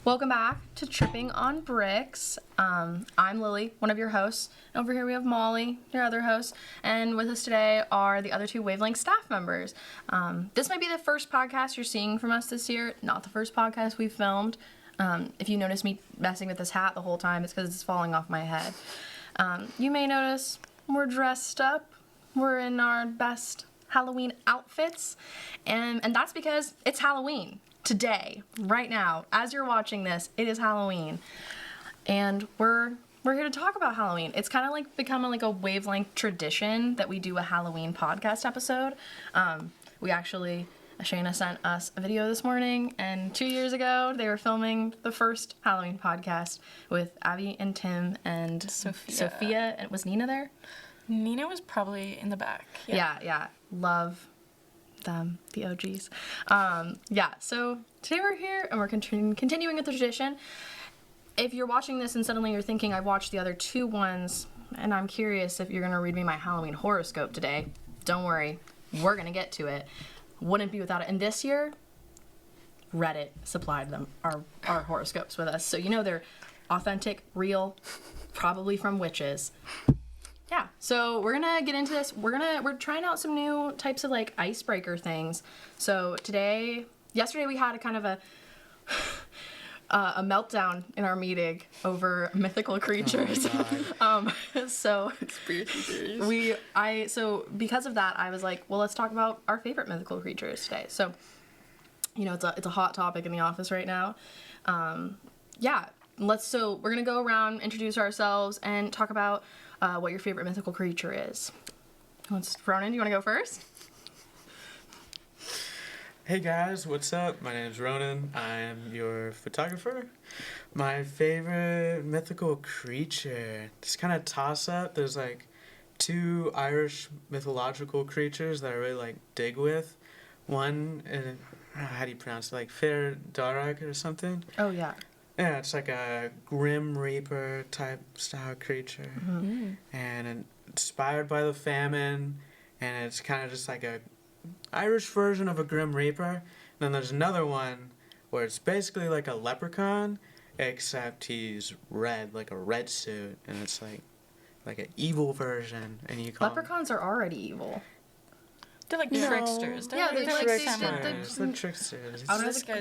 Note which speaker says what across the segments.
Speaker 1: Welcome back to Tripping on Bricks. I'm Lily, one of your hosts. Over here we have Molly, your other host. And with us today are the other two Wavelength staff members. This might be the first podcast you're seeing from us this year, not the first podcast we've filmed. If you notice me messing with this hat the whole time, it's because it's falling off my head. You may notice we're dressed up. We're in our best Halloween outfits. And that's because it's Halloween. Today, right now, as you're watching this, it is Halloween, and we're here to talk about Halloween. It's kind of like becoming like a Wavelength tradition that we do a Halloween podcast episode. Shayna sent us a video this morning, and 2 years ago, they were filming the first Halloween podcast with Abby and Tim and Sophia. And was Nina there?
Speaker 2: Nina was probably in the back.
Speaker 1: Yeah. Love them, the OGs. So today we're here and we're continuing with the tradition. If you're watching this and suddenly you're thinking, I've watched the other two ones and I'm curious if you're going to read me my Halloween horoscope today, don't worry, we're going to get to it. Wouldn't be without it. And this year, Reddit supplied them, our horoscopes with us. So you know they're authentic, real, probably from witches. Yeah, so we're gonna get into this. We're trying out some new types of like icebreaker things. So yesterday we had a kind of a meltdown in our meeting over mythical creatures.
Speaker 2: Oh
Speaker 1: So
Speaker 2: conspiracy theories.
Speaker 1: So because of that, I was like, well, let's talk about our favorite mythical creatures today. So, you know, it's a hot topic in the office right now. So we're gonna go around, introduce ourselves, and talk about what your favorite mythical creature is. Ronan, do you want to go first?
Speaker 3: Hey guys, what's up? My name's Ronan. I am your photographer. My favorite mythical creature. It's kind of toss up. There's like two Irish mythological creatures that I really like dig with. One, how do you pronounce it? Like Fair Darag or something?
Speaker 1: Oh, yeah.
Speaker 3: Yeah, it's like a Grim Reaper type style creature.
Speaker 1: Mm-hmm.
Speaker 3: And inspired by the famine, and it's kind of just like a Irish version of a Grim Reaper. And then there's another one where it's basically like a leprechaun, except he's red, like a red suit, and it's like an evil version. And you call
Speaker 1: Leprechauns are already evil.
Speaker 2: They're like tricksters.
Speaker 1: Yeah, they're like
Speaker 3: tricksters. They're tricksters.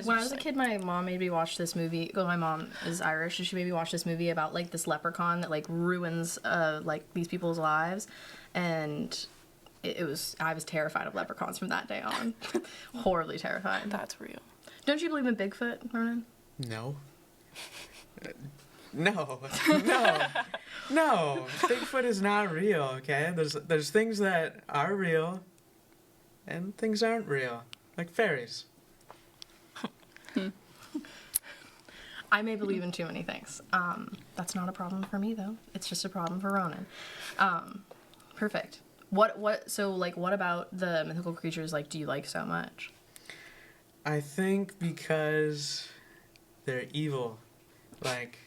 Speaker 1: When I was a kid, my mom made me watch this movie. Well, my mom is Irish, and she made me watch this movie about like this leprechaun that like ruins like these people's lives, and I was terrified of leprechauns from that day on. Horribly terrified.
Speaker 2: That's real.
Speaker 1: Don't you believe in Bigfoot, Ronan?
Speaker 3: No. No. Bigfoot is not real, okay? There's things that are real and things aren't real. Like fairies.
Speaker 1: I may believe in too many things. That's not a problem for me though. It's just a problem for Ronan. Perfect. What about the mythical creatures like do you like so much?
Speaker 3: I think because they're evil. Like,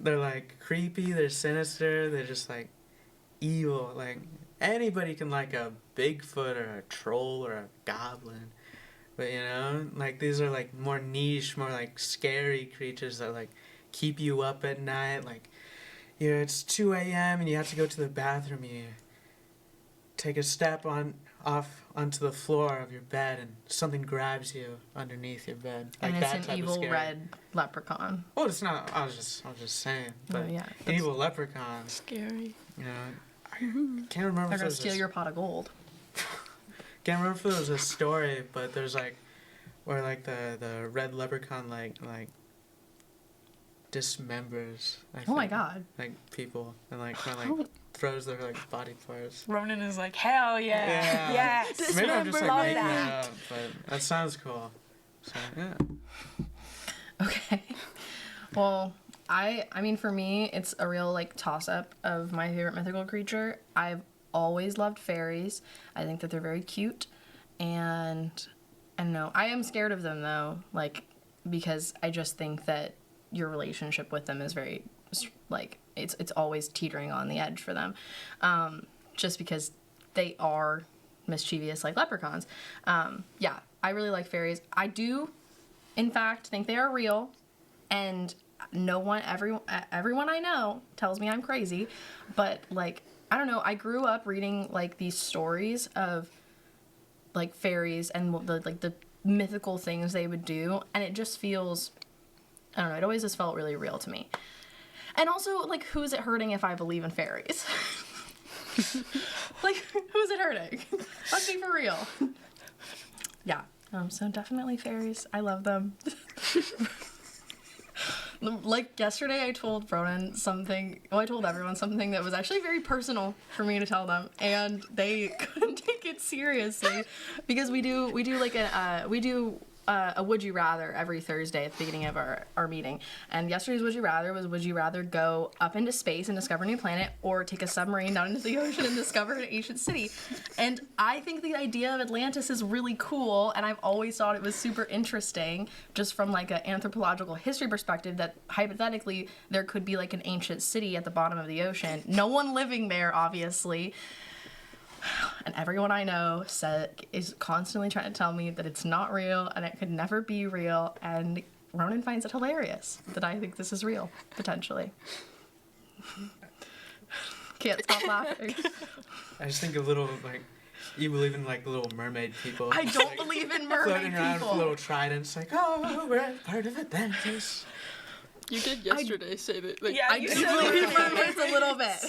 Speaker 3: they're like creepy, they're sinister, they're just like evil. Like, anybody can like a Bigfoot or a troll or a goblin. But you know, like these are like more niche, more like scary creatures that like keep you up at night. Like, it's 2 a.m. and you have to go to the bathroom. You take a step off onto the floor of your bed and something grabs you underneath your bed. Like
Speaker 1: and it's
Speaker 3: that
Speaker 1: an evil red leprechaun.
Speaker 3: Well, it's not. I was just saying. But
Speaker 1: yeah,
Speaker 3: an evil leprechaun.
Speaker 2: Scary.
Speaker 3: You know, I can't remember.
Speaker 1: They're gonna steal your pot of gold.
Speaker 3: Can't remember if there was a story, but there's like where like the red leprechaun like dismembers.
Speaker 1: Oh my god.
Speaker 3: Like people and like kind of like throws their like body parts.
Speaker 2: Ronan is like, hell yeah. Yes.
Speaker 3: Maybe I'm just like making
Speaker 2: that.
Speaker 3: it up, but that sounds cool. So yeah.
Speaker 1: Okay. Well, I mean for me it's a real like toss up of my favorite mythical creature. I've always loved fairies. I think that they're very cute, and I don't know. I am scared of them though, like because I just think that your relationship with them is very like it's always teetering on the edge for them, just because they are mischievous like leprechauns. Yeah, I really like fairies. I do, in fact, think they are real. And everyone I know tells me I'm crazy, but like, I don't know, I grew up reading like these stories of like fairies and the mythical things they would do, and it just feels, I don't know, it always just felt really real to me. And also, like, who's it hurting if I believe in fairies? Like, who's it hurting? Let's be for real. Yeah. So definitely fairies. I love them. Like, yesterday I told Ronan something, well, I told everyone something that was actually very personal for me to tell them, and they couldn't take it seriously, because we do a Would You Rather every Thursday at the beginning of our meeting. And yesterday's Would You Rather was, would you rather go up into space and discover a new planet, or take a submarine down into the ocean and discover an ancient city? And I think the idea of Atlantis is really cool, and I've always thought it was super interesting, just from like an anthropological history perspective, that hypothetically there could be like an ancient city at the bottom of the ocean. No one living there, obviously. And everyone I know is constantly trying to tell me that it's not real and it could never be real. And Ronan finds it hilarious that I think this is real, potentially. Can't stop laughing.
Speaker 3: I just think of little, like, you believe in, like, little mermaid people.
Speaker 1: I don't believe in mermaid
Speaker 3: floating around
Speaker 1: people.
Speaker 3: with little tridents, like, oh, we're part of Atlantis.
Speaker 4: You did yesterday say that. Like,
Speaker 2: Yeah,
Speaker 1: I do believe in mermaids a little bit,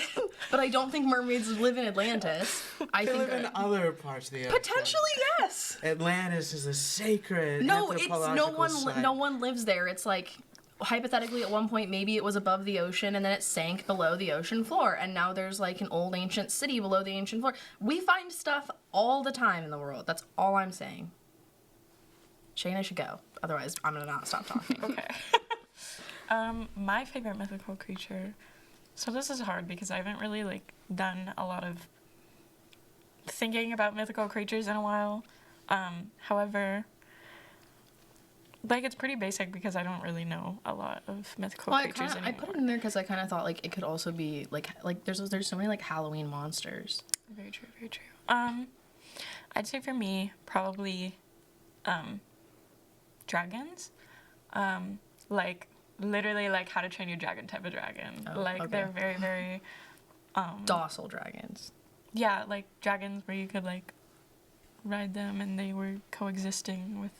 Speaker 1: but I don't think mermaids live in Atlantis. I
Speaker 3: They
Speaker 1: think
Speaker 3: live in other parts of the ocean.
Speaker 1: potentially yes.
Speaker 3: Atlantis is a sacred
Speaker 1: No, it's
Speaker 3: anthropological site.
Speaker 1: no one lives there. It's like, hypothetically at one point maybe it was above the ocean and then it sank below the ocean floor, and now there's like an old ancient city below the ancient floor. We find stuff all the time in the world. That's all I'm saying. Shayna should go. Otherwise, I'm gonna not stop talking.
Speaker 2: Okay. My favorite mythical creature. So this is hard because I haven't really like done a lot of thinking about mythical creatures in a while. However, like, it's pretty basic because I don't really know a lot of mythical creatures anymore.
Speaker 1: I put it in there because I kind of thought like it could also be like there's so many like Halloween monsters.
Speaker 2: Very true, very true. I'd say for me, probably dragons. Like, literally like How to Train Your Dragon type of dragon.
Speaker 1: Oh,
Speaker 2: like,
Speaker 1: okay.
Speaker 2: they're very, very
Speaker 1: Docile dragons.
Speaker 2: yeah, like dragons where you could like ride them and they were coexisting with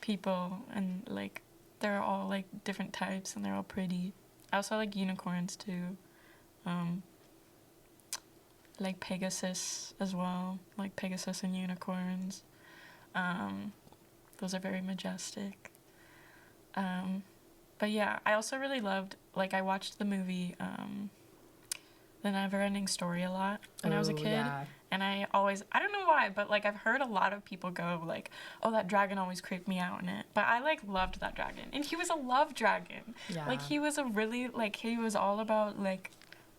Speaker 2: people, and like they're all like different types and they're all pretty. I also like unicorns too. Like Pegasus as well, like Pegasus and unicorns. Those are very majestic. But yeah, I also really loved, like, I watched the movie The Never-Ending Story a lot when I was a kid.
Speaker 1: Yeah.
Speaker 2: And I don't know why, but like I've heard a lot of people go like, oh, that dragon always creeped me out in it. But I like loved that dragon. And he was a love dragon.
Speaker 1: Yeah.
Speaker 2: Like, he was he was all about like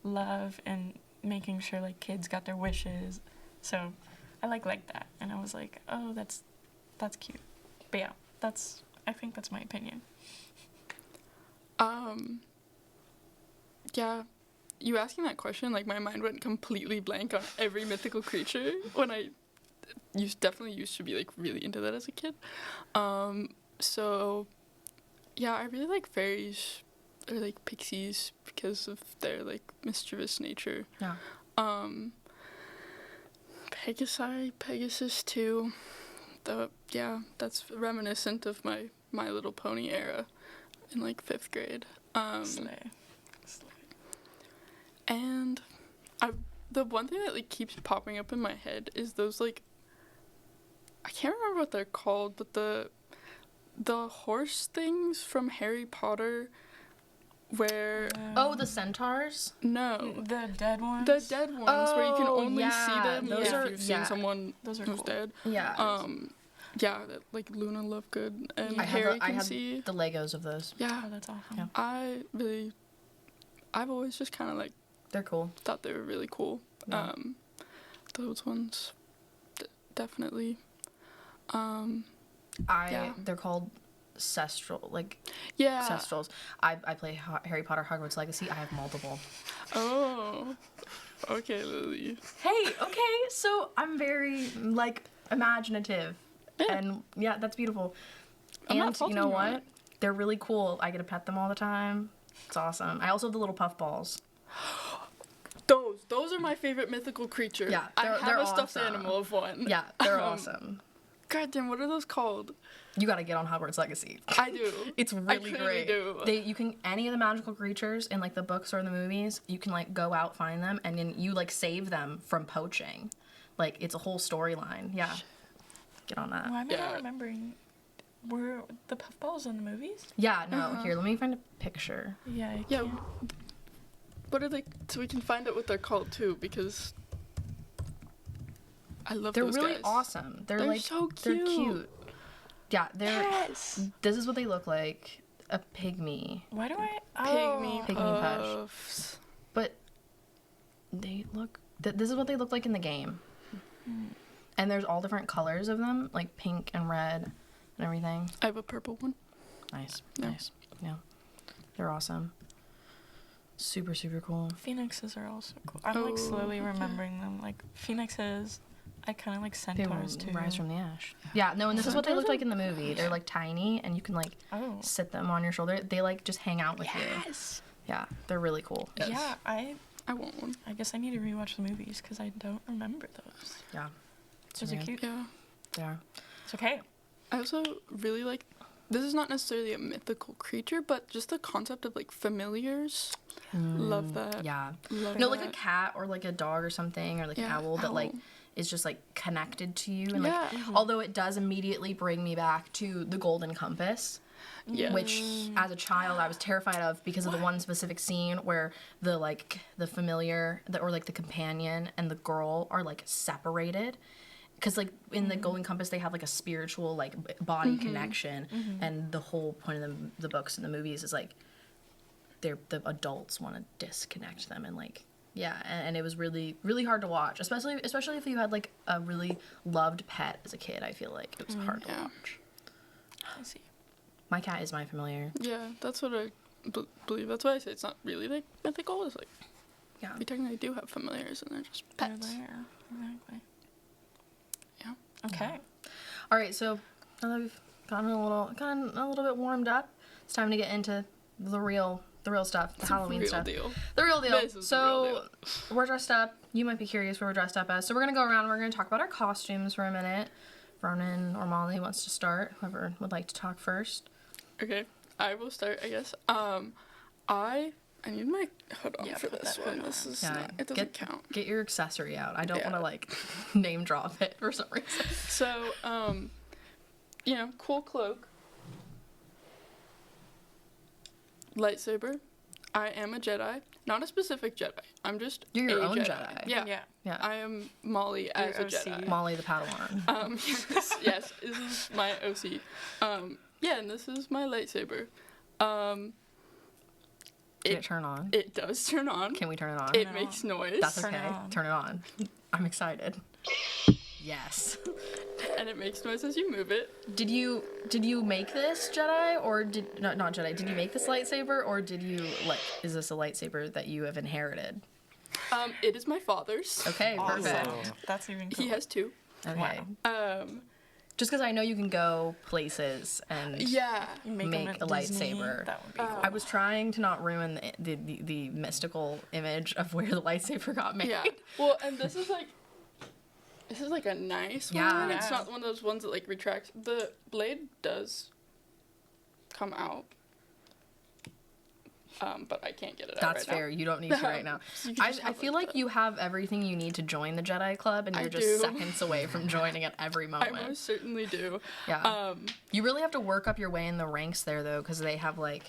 Speaker 2: love and making sure like kids got their wishes. So I like that. And I was like, oh, that's cute. But yeah, I think that's my opinion.
Speaker 4: Yeah, you asking that question, like, my mind went completely blank on every mythical creature when I definitely used to be, like, really into that as a kid. So, yeah, I really like fairies, or, like, pixies, because of their, like, mischievous nature.
Speaker 1: Yeah.
Speaker 4: Pegasus, too. Though, yeah, that's reminiscent of my My Little Pony era in, like, 5th grade.
Speaker 2: Slay.
Speaker 4: And the one thing that, like, keeps popping up in my head is those, like, I can't remember what they're called, but the horse things from Harry Potter, where
Speaker 1: Oh, the centaurs?
Speaker 4: no,
Speaker 2: The dead ones?
Speaker 4: the dead ones where you can
Speaker 1: Oh,
Speaker 4: only see
Speaker 1: yeah,
Speaker 4: them
Speaker 1: those
Speaker 4: if
Speaker 1: are-
Speaker 4: you've seen
Speaker 1: yeah.
Speaker 4: someone
Speaker 2: Those are
Speaker 4: who's
Speaker 2: cool.
Speaker 4: dead.
Speaker 1: Yeah.
Speaker 4: Yeah, that, like, Luna Lovegood and
Speaker 1: I
Speaker 4: Harry
Speaker 1: I
Speaker 4: can
Speaker 1: have
Speaker 4: see.
Speaker 1: the Legos of those.
Speaker 4: Yeah,
Speaker 2: Oh, that's awesome.
Speaker 1: Yeah.
Speaker 4: I've always just kind of, like,
Speaker 1: They're cool.
Speaker 4: thought they were really cool.
Speaker 1: Yeah.
Speaker 4: Those ones, definitely. Yeah.
Speaker 1: They're called Cestral, like
Speaker 4: Yeah.
Speaker 1: Cestrals. I play Harry Potter Hogwarts Legacy. I have multiple.
Speaker 4: Oh. Okay, Lily.
Speaker 1: Hey, okay, so I'm very like imaginative,
Speaker 4: Yeah.
Speaker 1: and yeah, that's beautiful.
Speaker 4: I'm not
Speaker 1: And you
Speaker 4: faulting
Speaker 1: know
Speaker 4: you on
Speaker 1: what? They're really cool. I get to pet them all the time. It's awesome. I also have the little puff balls.
Speaker 4: Those are my favorite mythical creature.
Speaker 1: Yeah,
Speaker 4: I have
Speaker 1: they're
Speaker 4: a stuffed
Speaker 1: awesome.
Speaker 4: animal of one.
Speaker 1: Yeah, they're awesome.
Speaker 4: God damn, what are those called?
Speaker 1: You gotta get on Hogwarts Legacy.
Speaker 4: I do.
Speaker 1: It's really
Speaker 4: clearly
Speaker 1: great.
Speaker 4: do.
Speaker 1: You can any of the magical creatures in like the books or the movies, you can like go out, find them, and then you like save them from poaching. Like it's a whole storyline. Yeah. Get on that.
Speaker 2: Why am I
Speaker 4: Yeah.
Speaker 2: not remembering? Were the puffballs in the movies?
Speaker 1: Yeah, no, here, let me find a picture.
Speaker 2: Yeah. I
Speaker 4: Yeah.
Speaker 2: can't.
Speaker 4: What are they? So we can find out what they're called too, because I love
Speaker 1: They're
Speaker 4: those
Speaker 1: really
Speaker 4: guys.
Speaker 1: awesome. They're
Speaker 4: They're
Speaker 1: like
Speaker 4: so
Speaker 1: they're
Speaker 4: cute.
Speaker 1: cute. Yeah, they're
Speaker 4: Yes.
Speaker 1: this is what they look like. A pygmy.
Speaker 2: Why do I?
Speaker 4: Pygmy
Speaker 1: Pygmy push.
Speaker 4: puffs.
Speaker 1: But they look this is what they look like in the game. And there's all different colors of them, like pink and red and everything.
Speaker 4: I have a purple one.
Speaker 1: Nice.
Speaker 4: Yeah.
Speaker 1: Nice. Yeah. They're awesome. Super, super cool.
Speaker 2: Phoenixes are also cool. I'm like slowly
Speaker 4: yeah.
Speaker 2: remembering them. Like phoenixes, I kind of like
Speaker 1: They
Speaker 2: centaurs too.
Speaker 1: rise from the ash. Yeah, no, and this is what they
Speaker 4: Centaurs
Speaker 1: look
Speaker 4: are-
Speaker 1: like in the movie. They're like tiny and you can like
Speaker 2: Oh.
Speaker 1: sit them on your shoulder. They like just hang out with you.
Speaker 4: Yes.
Speaker 1: Yeah, they're really cool.
Speaker 4: Yes.
Speaker 2: Yeah,
Speaker 4: I want one.
Speaker 2: I guess I need to rewatch the movies because I don't remember those.
Speaker 1: Yeah.
Speaker 2: Those are
Speaker 1: Yeah.
Speaker 2: cute.
Speaker 4: Yeah.
Speaker 1: They are.
Speaker 2: It's okay.
Speaker 4: I also really like. This is not necessarily a mythical creature, but just the concept of like familiars. Love that.
Speaker 1: Yeah.
Speaker 4: Love
Speaker 1: No, like a
Speaker 4: that.
Speaker 1: cat or like a dog or something or like an
Speaker 4: Yeah,
Speaker 1: owl that like
Speaker 4: owl.
Speaker 1: is just like connected to you and
Speaker 4: Yeah.
Speaker 1: like although it does immediately bring me back to the Golden Compass,
Speaker 4: Yeah.
Speaker 1: which as a child I was terrified of because of the one specific scene where the like the familiar or like the companion and the girl are like separated. Because like in the Golden Compass they have like a spiritual like body connection, and the whole point of the books and the movies is like the adults want to disconnect them and like yeah, and it was really really hard to watch, especially if you had like a really loved pet as a kid. I feel like it was hard to
Speaker 4: yeah.
Speaker 1: watch.
Speaker 2: I see.
Speaker 1: My cat is my familiar.
Speaker 4: Yeah, that's what I believe. That's why I say it's not really like mythical. It's like
Speaker 1: Yeah.
Speaker 4: we technically do have familiars, and they're just
Speaker 2: They're
Speaker 4: pets.
Speaker 2: there. Exactly.
Speaker 4: Yeah.
Speaker 2: Okay.
Speaker 1: All right, so now that we've gotten a little bit warmed up, it's time to get into the real stuff, the Halloween
Speaker 4: Real
Speaker 1: stuff.
Speaker 4: deal.
Speaker 1: The real deal.
Speaker 4: This is the
Speaker 1: So
Speaker 4: real deal.
Speaker 1: we're dressed up. You might be curious what we're dressed up as. So we're gonna go around. We're gonna talk about our costumes for a minute. Ronan or Molly wants to start. Whoever would like to talk first.
Speaker 4: Okay, I will start. I guess. I need my hood on
Speaker 2: Yeah,
Speaker 4: for
Speaker 2: put
Speaker 4: this
Speaker 2: that
Speaker 4: one.
Speaker 2: hood
Speaker 4: This
Speaker 2: on.
Speaker 4: is
Speaker 1: Yeah,
Speaker 4: not. It doesn't count.
Speaker 1: Get your accessory out. I don't
Speaker 4: Yeah.
Speaker 1: want to like name drop it for some reason.
Speaker 4: So, cool cloak, lightsaber. I am a Jedi, not a specific Jedi. I'm just
Speaker 1: You're your
Speaker 4: a
Speaker 1: own
Speaker 4: Jedi.
Speaker 1: Jedi.
Speaker 4: Yeah.
Speaker 2: Yeah.
Speaker 1: Yeah.
Speaker 4: I am Molly as a
Speaker 2: Your OC.
Speaker 4: Jedi.
Speaker 1: Molly the Padawan.
Speaker 4: Yes, this is my OC. And this is my lightsaber.
Speaker 1: Can it turn on?
Speaker 4: It does turn on.
Speaker 1: Can we turn it on?
Speaker 4: It
Speaker 2: No.
Speaker 4: makes noise.
Speaker 1: That's
Speaker 2: Turn it
Speaker 1: okay.
Speaker 2: on.
Speaker 1: Turn it on. I'm excited. Yes.
Speaker 4: And it makes noise as you move it.
Speaker 1: Did you make this Jedi or not Jedi? Did you make this lightsaber or did you like is this a lightsaber that you have inherited?
Speaker 4: It is my father's.
Speaker 1: Okay, perfect.
Speaker 3: Awesome.
Speaker 2: That's even cool.
Speaker 4: He has two.
Speaker 1: Okay.
Speaker 2: Wow.
Speaker 1: Just because I know you can go places and
Speaker 4: Yeah.
Speaker 2: You
Speaker 1: make
Speaker 2: them
Speaker 1: a
Speaker 2: at Disney,
Speaker 1: lightsaber.
Speaker 2: That would be cool.
Speaker 1: I was trying to not ruin the mystical image of where the lightsaber got made.
Speaker 4: Yeah. Well, and this is like a nice
Speaker 1: Yeah.
Speaker 4: one. It's
Speaker 2: Yeah.
Speaker 4: not one of those ones that like retracts. The blade does come out. But I can't get it out
Speaker 1: That's
Speaker 4: right
Speaker 1: fair. You don't need to right now.
Speaker 4: So you can just
Speaker 1: I
Speaker 4: have,
Speaker 1: feel
Speaker 4: like,
Speaker 1: like
Speaker 4: the-
Speaker 1: you have everything you need to join the Jedi Club, and
Speaker 4: I
Speaker 1: you're just
Speaker 4: do.
Speaker 1: seconds away from joining at every
Speaker 4: I
Speaker 1: moment.
Speaker 4: most certainly do.
Speaker 1: Yeah. You really have to work up your way in the ranks there, though, because they have like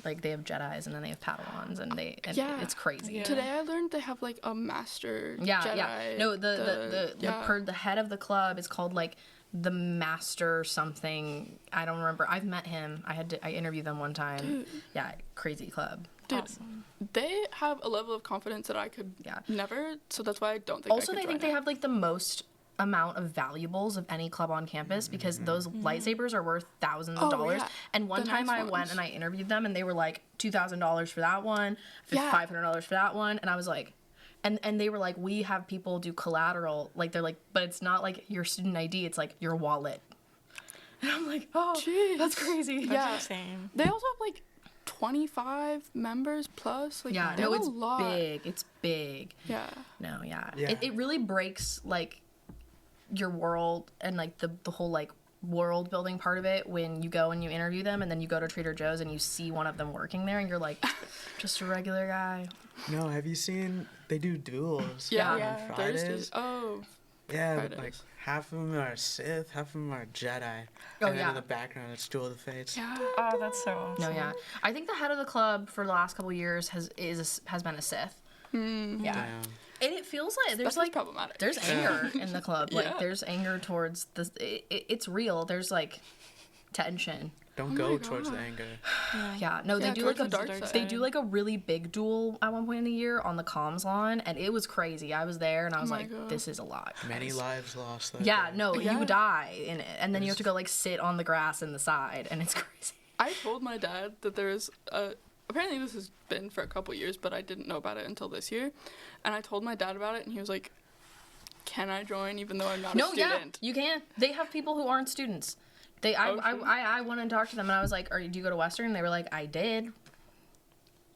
Speaker 1: they have Jedis and then they have Padawans, and
Speaker 4: Yeah.
Speaker 1: it's crazy.
Speaker 2: Yeah.
Speaker 4: Today I learned they have like a master
Speaker 1: Yeah,
Speaker 4: Jedi.
Speaker 1: yeah. No, the head of the club is called like the Master something. I don't remember. I've met him. I interviewed them one time.
Speaker 4: Dude.
Speaker 1: Yeah, crazy club.
Speaker 4: Dude,
Speaker 2: Awesome.
Speaker 4: they have a level of confidence that I could
Speaker 1: Yeah.
Speaker 4: never. So that's why I don't think.
Speaker 1: Also,
Speaker 4: I could
Speaker 1: they think
Speaker 4: join
Speaker 1: they
Speaker 4: it.
Speaker 1: have like the most amount of valuables of any club on campus because those lightsabers are worth thousands of
Speaker 4: Oh,
Speaker 1: dollars.
Speaker 4: yeah.
Speaker 1: And one
Speaker 4: The
Speaker 1: time
Speaker 4: nice
Speaker 1: I went
Speaker 4: ones.
Speaker 1: and I interviewed them and they were like $2,000 for that one,
Speaker 4: Yeah.
Speaker 1: $500 for that one, and I was like, and they were like, we have people do collateral, like they're like, but it's not like your student ID, it's like your wallet. And I'm like, oh,
Speaker 4: Jeez.
Speaker 1: that's crazy.
Speaker 2: That's
Speaker 4: Yeah.
Speaker 2: insane.
Speaker 4: They also have like 25 members plus. Like,
Speaker 1: Yeah,
Speaker 4: they
Speaker 1: no,
Speaker 4: have
Speaker 1: it's
Speaker 4: a lot.
Speaker 1: big. It's big.
Speaker 4: Yeah.
Speaker 1: No, yeah.
Speaker 3: Yeah.
Speaker 1: It really breaks, like, your world and, like, the whole, like, world building part of it when you go and you interview them and then you go to Trader Joe's and you see one of them working there and you're like, just a regular guy.
Speaker 3: No, have you seen they do duels?
Speaker 4: Yeah.
Speaker 3: on
Speaker 2: Yeah.
Speaker 3: Fridays?
Speaker 4: Thursdays. Oh.
Speaker 3: Yeah, but, like
Speaker 4: Fridays.
Speaker 3: half of them are Sith, half of them are Jedi.
Speaker 1: Oh,
Speaker 3: and then
Speaker 1: yeah.
Speaker 3: in the background, it's Duel of the Fates.
Speaker 4: Yeah.
Speaker 2: Oh, that's so awesome.
Speaker 1: No, yeah. I think the head of the club for the last couple years has been a Sith.
Speaker 4: Mm.
Speaker 1: Yeah.
Speaker 3: Damn.
Speaker 1: And it feels like there's
Speaker 4: That's
Speaker 1: like
Speaker 4: problematic.
Speaker 1: there's anger in the club. Like
Speaker 4: Yeah.
Speaker 1: there's anger towards this. It's real. There's like tension.
Speaker 3: Don't
Speaker 4: Oh
Speaker 3: go
Speaker 4: my
Speaker 3: towards the
Speaker 4: God.
Speaker 3: anger.
Speaker 1: Yeah. No, they
Speaker 4: Yeah,
Speaker 1: do
Speaker 4: towards
Speaker 1: like a
Speaker 4: the dark side.
Speaker 1: they do like a really big duel at one point in the year on the comms lawn, and it was crazy. I was there and I was
Speaker 4: my
Speaker 1: like,
Speaker 4: God.
Speaker 1: this is a lot.
Speaker 3: Many
Speaker 1: guys.
Speaker 3: lives lost. That
Speaker 1: Yeah.
Speaker 3: day.
Speaker 1: No,
Speaker 4: Yeah.
Speaker 1: you die in it, and then you have to go like sit on the grass in the side, and it's crazy.
Speaker 4: I told my dad that there is a. Apparently, this has been for a couple years, but I didn't know about it until this year. And I told my dad about it, and he was like, "Can I join, even though I'm not a
Speaker 1: No, yeah,
Speaker 4: student?"
Speaker 1: you can. They have people who aren't students. I went and talked to them, and I was like, do you go to Western? And they were like, I did.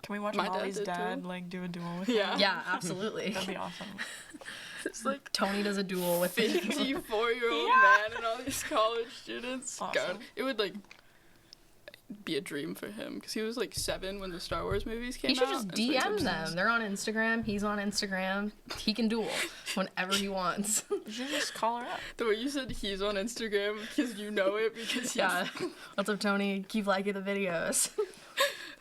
Speaker 2: Can we watch
Speaker 4: My dad
Speaker 2: Molly's
Speaker 4: did,
Speaker 2: dad
Speaker 4: too.
Speaker 2: like do a duel with
Speaker 4: Yeah.
Speaker 2: him?
Speaker 1: Yeah, absolutely.
Speaker 2: That'd be awesome.
Speaker 4: It's like
Speaker 1: Tony does a duel with
Speaker 4: 54-year-old
Speaker 2: Yeah.
Speaker 4: man and all these college students.
Speaker 2: Awesome.
Speaker 4: God, it would like be a dream for him because he was like 7 when the Star Wars movies came
Speaker 1: He should
Speaker 4: out.
Speaker 1: just
Speaker 4: and so he's
Speaker 1: DM
Speaker 4: obsessed.
Speaker 1: them. They're on Instagram. He's on Instagram. He can duel whenever he wants.
Speaker 2: You should just call her up.
Speaker 4: The way you said he's on Instagram because you know it because he's
Speaker 1: Yeah. What's up, Tony? Keep liking the videos.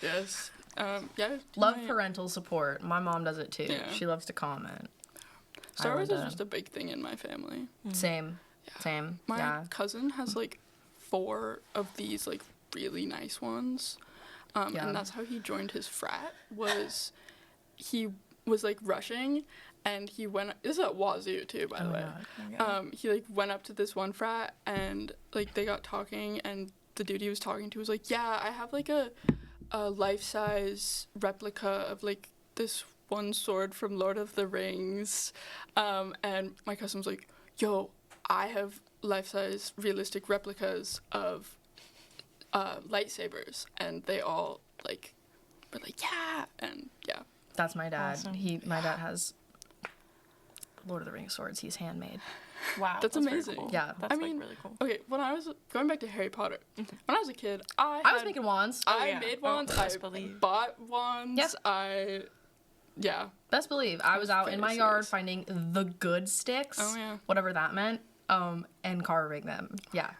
Speaker 4: yes. Yeah.
Speaker 1: Love
Speaker 4: my-
Speaker 1: parental support. My mom does it too.
Speaker 4: Yeah.
Speaker 1: She loves to comment.
Speaker 4: Star
Speaker 1: I
Speaker 4: Wars
Speaker 1: love
Speaker 4: is
Speaker 1: that.
Speaker 4: just a big thing in my family.
Speaker 1: Same. Same.
Speaker 4: My
Speaker 1: Yeah.
Speaker 4: cousin has like 4 of these like really nice ones.
Speaker 1: Yeah.
Speaker 4: And that's how he joined his frat was he was like rushing and he went this is at Wazoo too, by
Speaker 1: Oh
Speaker 4: the
Speaker 1: my
Speaker 4: way.
Speaker 1: God.
Speaker 4: He like went up to this one frat and like they got talking and the dude he was talking to was like, "Yeah, I have like a life-size replica of like this one sword from Lord of the Rings." And my cousin was like, "Yo, I have life-size realistic replicas of lightsabers," and they all like were like, "Yeah," and yeah.
Speaker 1: That's my dad.
Speaker 2: Awesome.
Speaker 1: My dad has Lord of the Rings swords. He's handmade.
Speaker 2: Wow,
Speaker 4: That's
Speaker 2: very
Speaker 4: amazing.
Speaker 2: cool.
Speaker 1: Yeah.
Speaker 2: That's
Speaker 4: I mean,
Speaker 2: like really cool.
Speaker 4: Okay, when I was going back to Harry Potter, when I was a kid,
Speaker 1: I was
Speaker 4: had-
Speaker 1: making wands.
Speaker 4: I
Speaker 2: yeah.
Speaker 4: made
Speaker 2: Oh,
Speaker 4: wands.
Speaker 2: best
Speaker 4: I
Speaker 2: believe.
Speaker 4: bought wands.
Speaker 1: Yep.
Speaker 4: Yeah.
Speaker 1: Best believe. I was out in my
Speaker 4: very
Speaker 1: yard
Speaker 4: serious.
Speaker 1: finding the good sticks.
Speaker 4: Oh, yeah.
Speaker 1: Whatever that meant. And carving them. Yeah.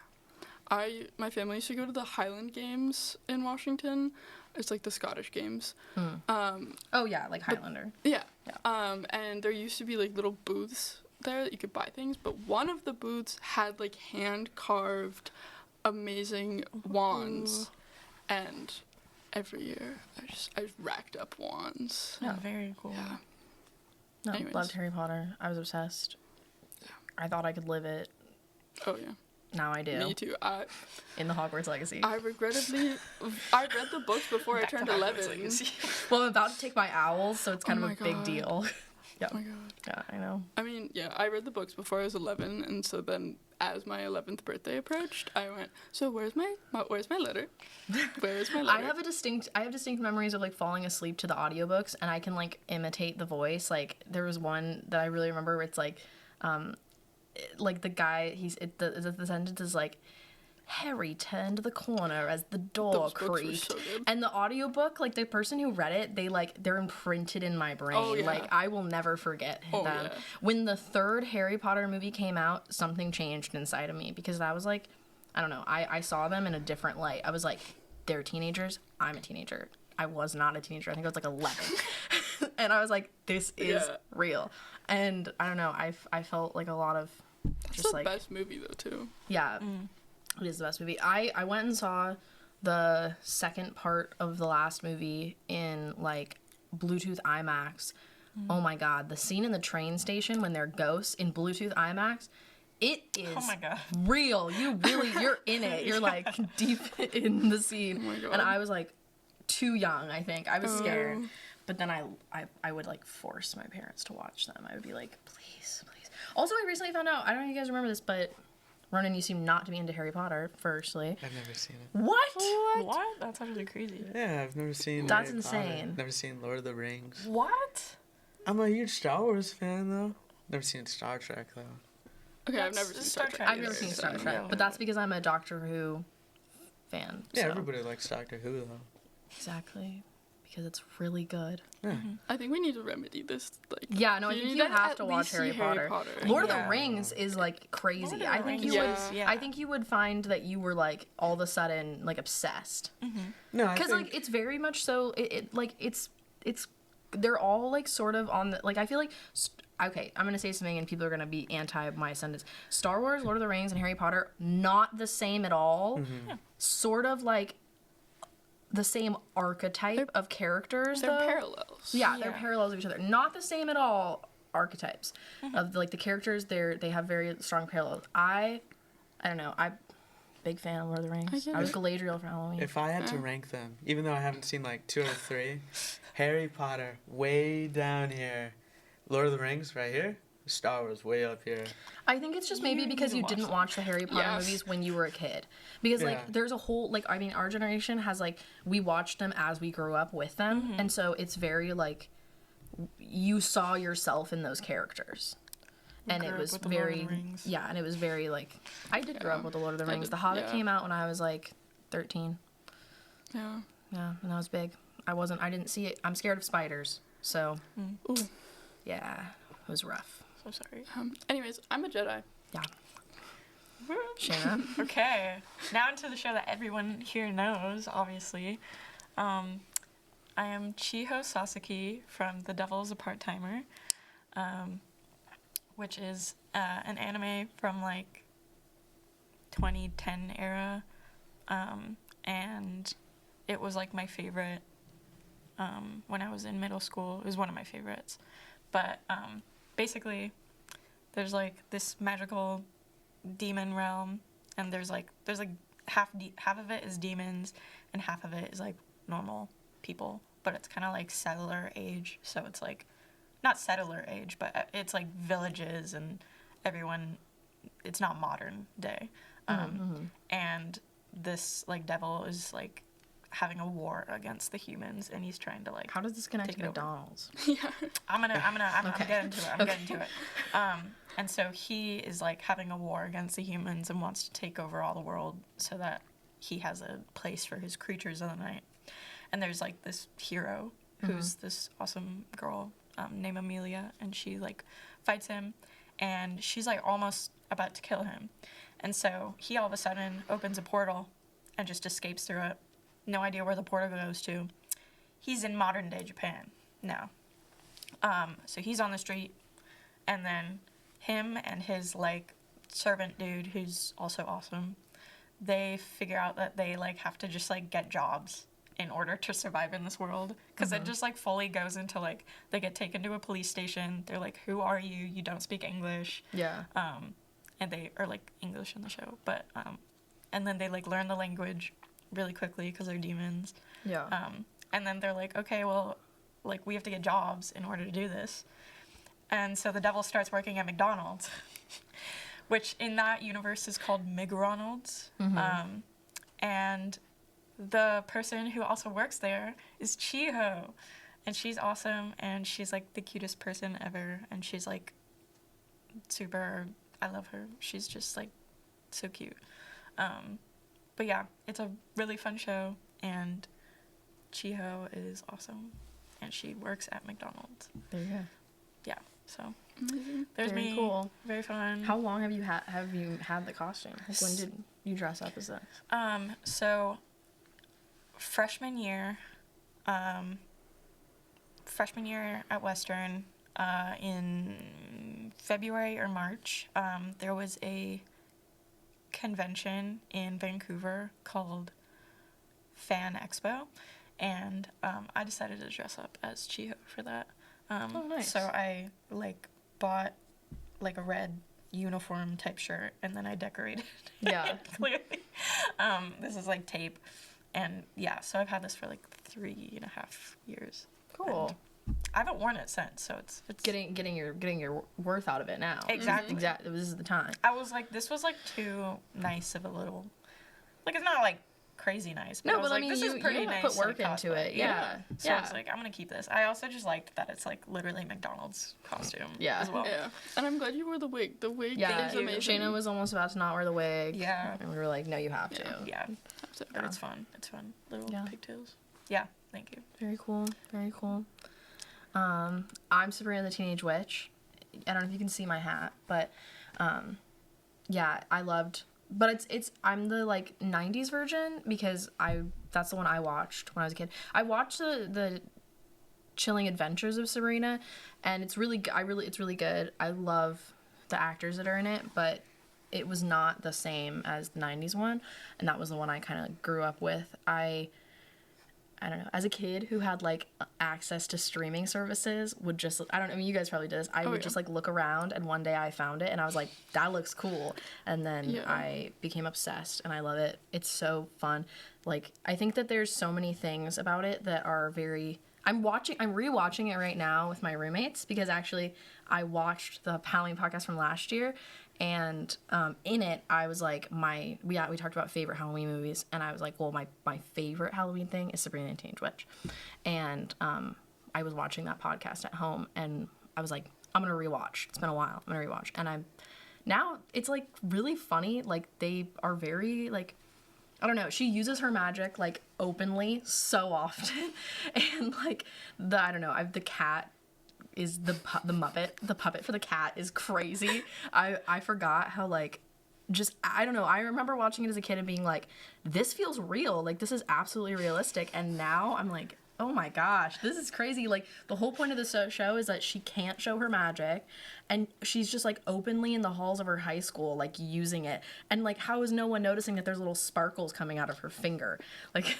Speaker 4: My family used to go to the Highland Games in Washington. It's like the Scottish Games.
Speaker 1: Oh yeah, like Highlander.
Speaker 4: Yeah.
Speaker 1: Yeah.
Speaker 4: And there used to be like little booths there that you could buy things, but one of the booths had like hand carved amazing wands. And every year I just racked up wands.
Speaker 2: Oh, very cool.
Speaker 4: Yeah.
Speaker 1: No,
Speaker 4: Anyways.
Speaker 1: loved Harry Potter. I was obsessed. I thought I could live it.
Speaker 4: Oh yeah.
Speaker 1: Now I do.
Speaker 4: Me too.
Speaker 1: In the Hogwarts Legacy.
Speaker 4: I regrettably I read the books before I
Speaker 2: Back to
Speaker 4: turned
Speaker 2: Hogwarts
Speaker 4: 11.
Speaker 2: Legacy.
Speaker 1: Well, I'm about to take my owls, so it's kind
Speaker 4: Oh
Speaker 1: of a
Speaker 4: my
Speaker 1: big
Speaker 4: God.
Speaker 1: deal. Yeah.
Speaker 4: Oh my god.
Speaker 1: Yeah, I know.
Speaker 4: I mean, yeah, I read the books before I was 11, and so then as my 11th birthday approached, I went, "So where's my letter? Where is my letter?"
Speaker 1: I have distinct memories of like falling asleep to the audiobooks, and I can like imitate the voice. Like there was one that I really remember where it's like the guy the sentence is like, Harry turned the corner as the door
Speaker 4: Those books were
Speaker 1: creaked.
Speaker 4: so good.
Speaker 1: And the audiobook, like the person who read it, they're imprinted in my brain.
Speaker 4: Oh, yeah.
Speaker 1: Like I will never forget
Speaker 4: Oh,
Speaker 1: them.
Speaker 4: yeah.
Speaker 1: When the 3rd Harry Potter movie came out, something changed inside of me because I was like, I don't know, I saw them in a different light. I was like, they're teenagers, I'm a teenager. I was not a teenager. I think I was like 11. And I was like, this is
Speaker 4: Yeah.
Speaker 1: real. And I don't know, I felt like a lot of
Speaker 4: It's
Speaker 1: just
Speaker 4: the
Speaker 1: like
Speaker 4: best movie though too.
Speaker 1: yeah, it is the best movie. I went and saw the second part of the last movie in like Bluetooth IMAX. Oh my god, the scene in the train station when they're ghosts in Bluetooth IMAX, it is
Speaker 2: Oh my God.
Speaker 1: real. You're in it. You're like deep in the scene.
Speaker 4: Oh my God.
Speaker 1: And I was like too young, I think. I was scared.
Speaker 4: Oh.
Speaker 1: But then I would like force my parents to watch them. I would be like, please, please. Also, I recently found out, I don't know if you guys remember this, but Ronan, you seem not to be into Harry Potter, firstly.
Speaker 3: I've never seen it.
Speaker 1: What?
Speaker 2: What? That's actually crazy.
Speaker 3: Yeah, I've never seen
Speaker 1: That's
Speaker 3: Harry Potter.
Speaker 1: insane.
Speaker 3: Never seen Lord of the Rings.
Speaker 2: What?
Speaker 3: I'm a huge Star Wars fan, though. Never seen Star Trek, though.
Speaker 4: Okay, I've
Speaker 2: That's
Speaker 4: never seen
Speaker 2: Star
Speaker 4: Star Trek.
Speaker 2: Trek.
Speaker 1: I've never
Speaker 4: either,
Speaker 1: seen
Speaker 4: so-
Speaker 1: Star Trek,
Speaker 2: Yeah.
Speaker 1: but that's because I'm a Doctor Who fan.
Speaker 3: Yeah,
Speaker 1: so.
Speaker 3: everybody likes Doctor Who, though.
Speaker 1: Exactly. Because it's really good.
Speaker 3: Yeah.
Speaker 4: I think we need to remedy this. Like,
Speaker 1: Yeah, no, I think
Speaker 4: need
Speaker 1: you have
Speaker 4: at
Speaker 1: to watch
Speaker 4: least
Speaker 1: Harry
Speaker 4: see
Speaker 1: Potter. Lord of
Speaker 2: Yeah.
Speaker 1: the Rings is like
Speaker 2: Lord
Speaker 1: crazy.
Speaker 2: of the
Speaker 1: I think
Speaker 2: Rings
Speaker 1: you
Speaker 4: is-
Speaker 1: would.
Speaker 2: yeah.
Speaker 1: I think you would find that you were like all of a sudden like obsessed.
Speaker 3: No, I
Speaker 1: Because
Speaker 3: think...
Speaker 1: like it's very much so. It's they're all like sort of on the like I feel like. Okay, I'm gonna say something and people are gonna be anti my sentence. Star Wars, Lord of the Rings, and Harry Potter not the same at all. Sort of like the same archetype of characters.
Speaker 4: they're
Speaker 1: though.
Speaker 4: parallels.
Speaker 1: Yeah, they're
Speaker 2: Yeah.
Speaker 1: parallels of each other. Not the same at all archetypes of like the characters. They have very strong parallels. I don't know. I'm big fan of Lord of the Rings.
Speaker 4: get
Speaker 1: I was
Speaker 4: it.
Speaker 1: Galadriel for Halloween.
Speaker 3: If I had to rank them, even though I haven't seen like 2 or 3, Harry Potter way down here, Lord of the Rings right here, Star Wars way up here.
Speaker 1: I think it's just maybe
Speaker 2: You
Speaker 1: because
Speaker 2: need
Speaker 1: you
Speaker 2: to watch
Speaker 1: didn't
Speaker 2: them.
Speaker 1: watch the Harry Potter
Speaker 4: Yes.
Speaker 1: movies when you were a kid. Because
Speaker 3: Yeah.
Speaker 1: like there's a whole like I mean our generation has like we watched them as we grew up with them, and so it's very like you saw yourself in those characters. And
Speaker 2: grew
Speaker 1: it
Speaker 2: up
Speaker 1: was
Speaker 2: with the Lord of
Speaker 1: very
Speaker 2: the Rings.
Speaker 1: yeah, and it was very like I did grow
Speaker 4: Yeah.
Speaker 1: up with the Lord of the
Speaker 4: I
Speaker 1: Rings.
Speaker 4: did,
Speaker 1: The Hobbit
Speaker 4: yeah.
Speaker 1: came out when I was like 13.
Speaker 4: Yeah.
Speaker 1: Yeah, and that was big. I didn't see it. I'm scared of spiders. So,
Speaker 4: Ooh.
Speaker 1: yeah, it was rough.
Speaker 2: So sorry.
Speaker 4: Anyways, I'm a Jedi.
Speaker 1: Yeah. Shayna?
Speaker 2: Okay, now into the show that everyone here knows, obviously. I am Chiho Sasaki from The Devil is a Part-Timer, which is an anime from like 2010 era, and it was like my favorite when I was in middle school. It was one of my favorites, but basically there's like this magical demon realm, and there's like half of it is demons and half of it is like normal people, but it's kind of like settler age, so it's like not settler age, but it's like villages and everyone, it's not modern day. And this like devil is like having a war against the humans, and he's trying to like
Speaker 1: How does this connect
Speaker 2: Take
Speaker 1: to
Speaker 2: it over.
Speaker 1: McDonald's?
Speaker 4: Yeah.
Speaker 2: I'm gonna
Speaker 1: Okay.
Speaker 2: get into it. I'm getting to it. And so he is like having a war against the humans and wants to take over all the world so that he has a place for his creatures of the night. And there's like this hero who's this awesome girl named Amelia, and she like fights him, and she's like almost about to kill him. And so he all of a sudden opens a portal and just escapes through it. No idea where the portal goes to. He's in modern day Japan now. So he's on the street, and then him and his like servant dude, who's also awesome, they figure out that they like have to just like get jobs in order to survive in this world, because it just like fully goes into like they get taken to a police station. They're like, "Who are you? You don't speak English."
Speaker 1: Yeah.
Speaker 2: And they are like English in the show, but and then they like learn the language really quickly because they're demons.
Speaker 1: Yeah.
Speaker 2: And then they're like, okay, well, like we have to get jobs in order to do this. And so the devil starts working at McDonald's, which in that universe is called McRonald's. And the person who also works there is Chiho, and she's awesome, and she's like the cutest person ever, and she's like super, I love her. She's just like so cute. But yeah, it's a really fun show, and Chiho is awesome, and she works at McDonald's.
Speaker 1: There you go.
Speaker 2: Yeah, so
Speaker 4: Amazing.
Speaker 2: there's
Speaker 1: Very
Speaker 2: me.
Speaker 1: cool.
Speaker 2: Very fun.
Speaker 1: How long have you had the costume? Like, when did you dress up as this?
Speaker 2: So freshman year at Western, in February or March, there was a convention in Vancouver called Fan Expo, and I decided to dress up as Chiho for that.
Speaker 1: Oh, nice.
Speaker 2: So I like bought like a red uniform type shirt, and then I decorated
Speaker 1: Yeah.
Speaker 2: clearly. This is like tape, and yeah, so I've had this for like 3.5 years.
Speaker 1: Cool.
Speaker 2: I haven't worn it since, so it's
Speaker 1: Getting your worth out of it now.
Speaker 2: Exactly.
Speaker 1: Exactly. This is the time.
Speaker 2: I was like, this was like too nice of a little, like it's not like crazy nice, but
Speaker 1: No,
Speaker 2: I was
Speaker 1: but I
Speaker 2: like,
Speaker 1: mean,
Speaker 2: this is pretty
Speaker 1: you
Speaker 2: nice.
Speaker 1: put work
Speaker 2: like,
Speaker 1: into
Speaker 2: cosplay.
Speaker 1: it. Yeah.
Speaker 2: So I was like, I'm gonna keep this. I also just liked that it's like literally McDonald's costume.
Speaker 1: Yeah.
Speaker 2: As well.
Speaker 4: Yeah, and I'm glad you wore the wig. The wig
Speaker 1: Yeah,
Speaker 4: is amazing.
Speaker 1: Shayna was almost about to not wear the wig.
Speaker 2: Yeah.
Speaker 1: And we were like, no, you have to.
Speaker 2: Yeah.
Speaker 4: So,
Speaker 2: But it's fun. It's fun. Little
Speaker 1: Yeah.
Speaker 2: pigtails. Yeah. Thank you.
Speaker 1: Very cool. Very cool. I'm Sabrina the Teenage Witch. I don't know if you can see my hat, but yeah, I loved. But I'm the like 90s version because that's the one I watched when I was a kid. I watched the Chilling Adventures of Sabrina, and it's really good. I love the actors that are in it, but it was not the same as the 90s one, and that was the one I kind of grew up with. I don't know, as a kid who had like access to streaming services, would just, I don't know, I mean, you guys probably did this. I would just like look around, and one day I found it and I was like, that looks cool. And then I became obsessed, and I love it. It's so fun. Like, I think that there's so many things about it that are very, I'm rewatching it right now with my roommates because actually I watched the Halloween podcast from last year. And in it, I was like, we talked about favorite Halloween movies, and I was like, well, my favorite Halloween thing is Sabrina the Teenage Witch. And I was watching that podcast at home, and I was like, I'm gonna rewatch. It's been a while. I'm gonna rewatch. And now it's like really funny. Like, they are very like, I don't know. She uses her magic like openly so often, and like the cat is the puppet for the cat is crazy. I forgot how like just I don't know. I remember watching it as a kid and being like, this feels real. Like, this is absolutely realistic. And now I'm like, oh my gosh, this is crazy. Like, the whole point of the show is that she can't show her magic, and she's just like openly in the halls of her high school like using it. And like, how is no one noticing that there's little sparkles coming out of her finger? Like,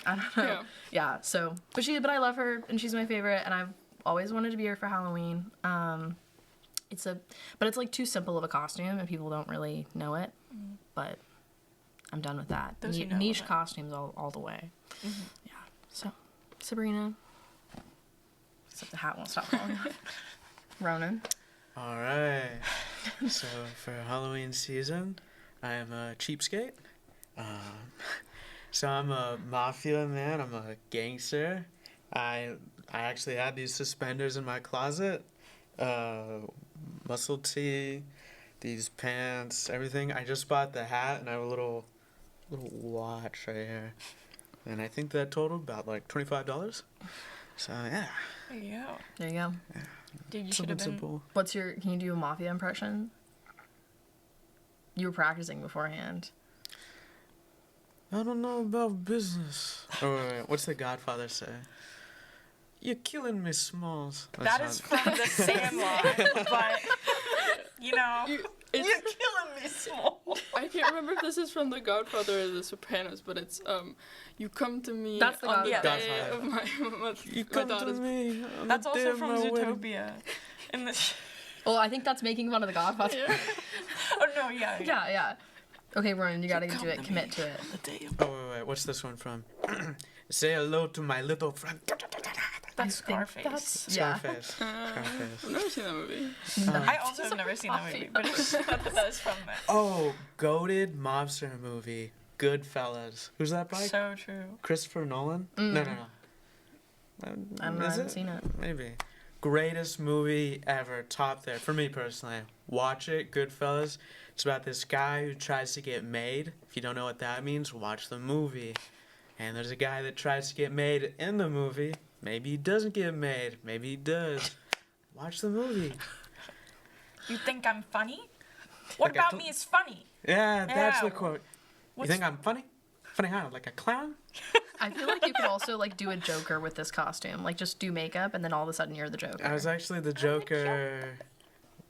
Speaker 1: I don't know. Yeah. So, but I love her, and she's my favorite, and I've always wanted to be her for Halloween. It's like too simple of a costume, and people don't really know it. But I'm done with that.
Speaker 2: Those who know
Speaker 1: Niche
Speaker 2: it.
Speaker 1: costumes all the way. Yeah. So, Sabrina. Except the hat won't stop falling off. Ronan.
Speaker 3: All right. So for Halloween season, I am a cheapskate. So I'm a mafia man. I'm a gangster. I actually had these suspenders in my closet, muscle tee, these pants, everything. I just bought the hat, and I have a little watch right here, and I think that totaled about like $25. So yeah.
Speaker 2: There you go.
Speaker 1: There you go.
Speaker 2: Dude, you should have
Speaker 3: Something
Speaker 2: been.
Speaker 3: simple.
Speaker 1: Can you do a mafia impression? You were practicing beforehand.
Speaker 3: I don't know about business. Oh, wait. What's the Godfather say? You're killing me, Smalls.
Speaker 2: That is from The Sandlot, but you know, you're killing me, Small.
Speaker 4: I can't remember if this is from The Godfather or The Sopranos, but it's you come to me
Speaker 1: That's the
Speaker 4: on the
Speaker 1: Godfather.
Speaker 4: day of my
Speaker 3: You
Speaker 4: my
Speaker 3: come to
Speaker 4: daughter's
Speaker 3: me. On
Speaker 2: That's
Speaker 3: the day
Speaker 2: also
Speaker 3: of
Speaker 2: from
Speaker 3: my wedding.
Speaker 2: Zootopia. In the
Speaker 1: Well, I think that's making fun of the Godfather.
Speaker 2: oh no, yeah.
Speaker 1: Yeah. Okay, Ronan, you gotta do it. Commit to it.
Speaker 2: The day of
Speaker 3: Oh, wait. What's this one from? Say hello to my little friend.
Speaker 2: That's Scarface.
Speaker 1: Yeah.
Speaker 3: Scarface.
Speaker 4: I've never seen that movie.
Speaker 2: I also have never seen that movie, but it's that is from that.
Speaker 3: Oh, goated mobster movie. Goodfellas. Who's that by?
Speaker 2: So true.
Speaker 3: Christopher Nolan? No.
Speaker 1: I don't know. I haven't seen it.
Speaker 3: Maybe. Greatest movie ever. Top there. For me personally. Watch it. Goodfellas. It's about this guy who tries to get made. If you don't know what that means, watch the movie. And there's a guy that tries to get made in the movie. Maybe he doesn't get made. Maybe he does. Watch the movie.
Speaker 2: You think I'm funny? What
Speaker 3: Like I
Speaker 2: about
Speaker 3: told-
Speaker 2: me is funny?
Speaker 3: Yeah, that's
Speaker 2: Yeah.
Speaker 3: the quote. You
Speaker 2: What's-
Speaker 3: think I'm funny? Funny how? Like a clown?
Speaker 1: I feel like you could also like do a Joker with this costume. Like, just do makeup, and then all of a sudden you're the Joker.
Speaker 3: I was actually the Joker.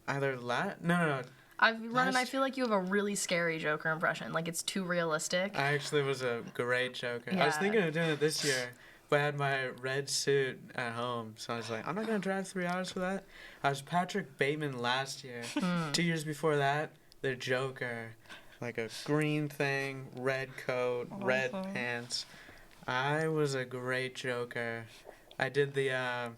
Speaker 3: Either No.
Speaker 1: Ronan, I feel like you have a really scary Joker impression. Like, it's too realistic.
Speaker 3: I actually was a great Joker. I was
Speaker 1: Yeah.
Speaker 3: thinking of doing it this year, but I had my red suit at home, so I was like, I'm not gonna drive 3 hours for that. I was Patrick Bateman last year. 2 years before that, the Joker, like a green thing, red coat, red pants. I was a great Joker. I did the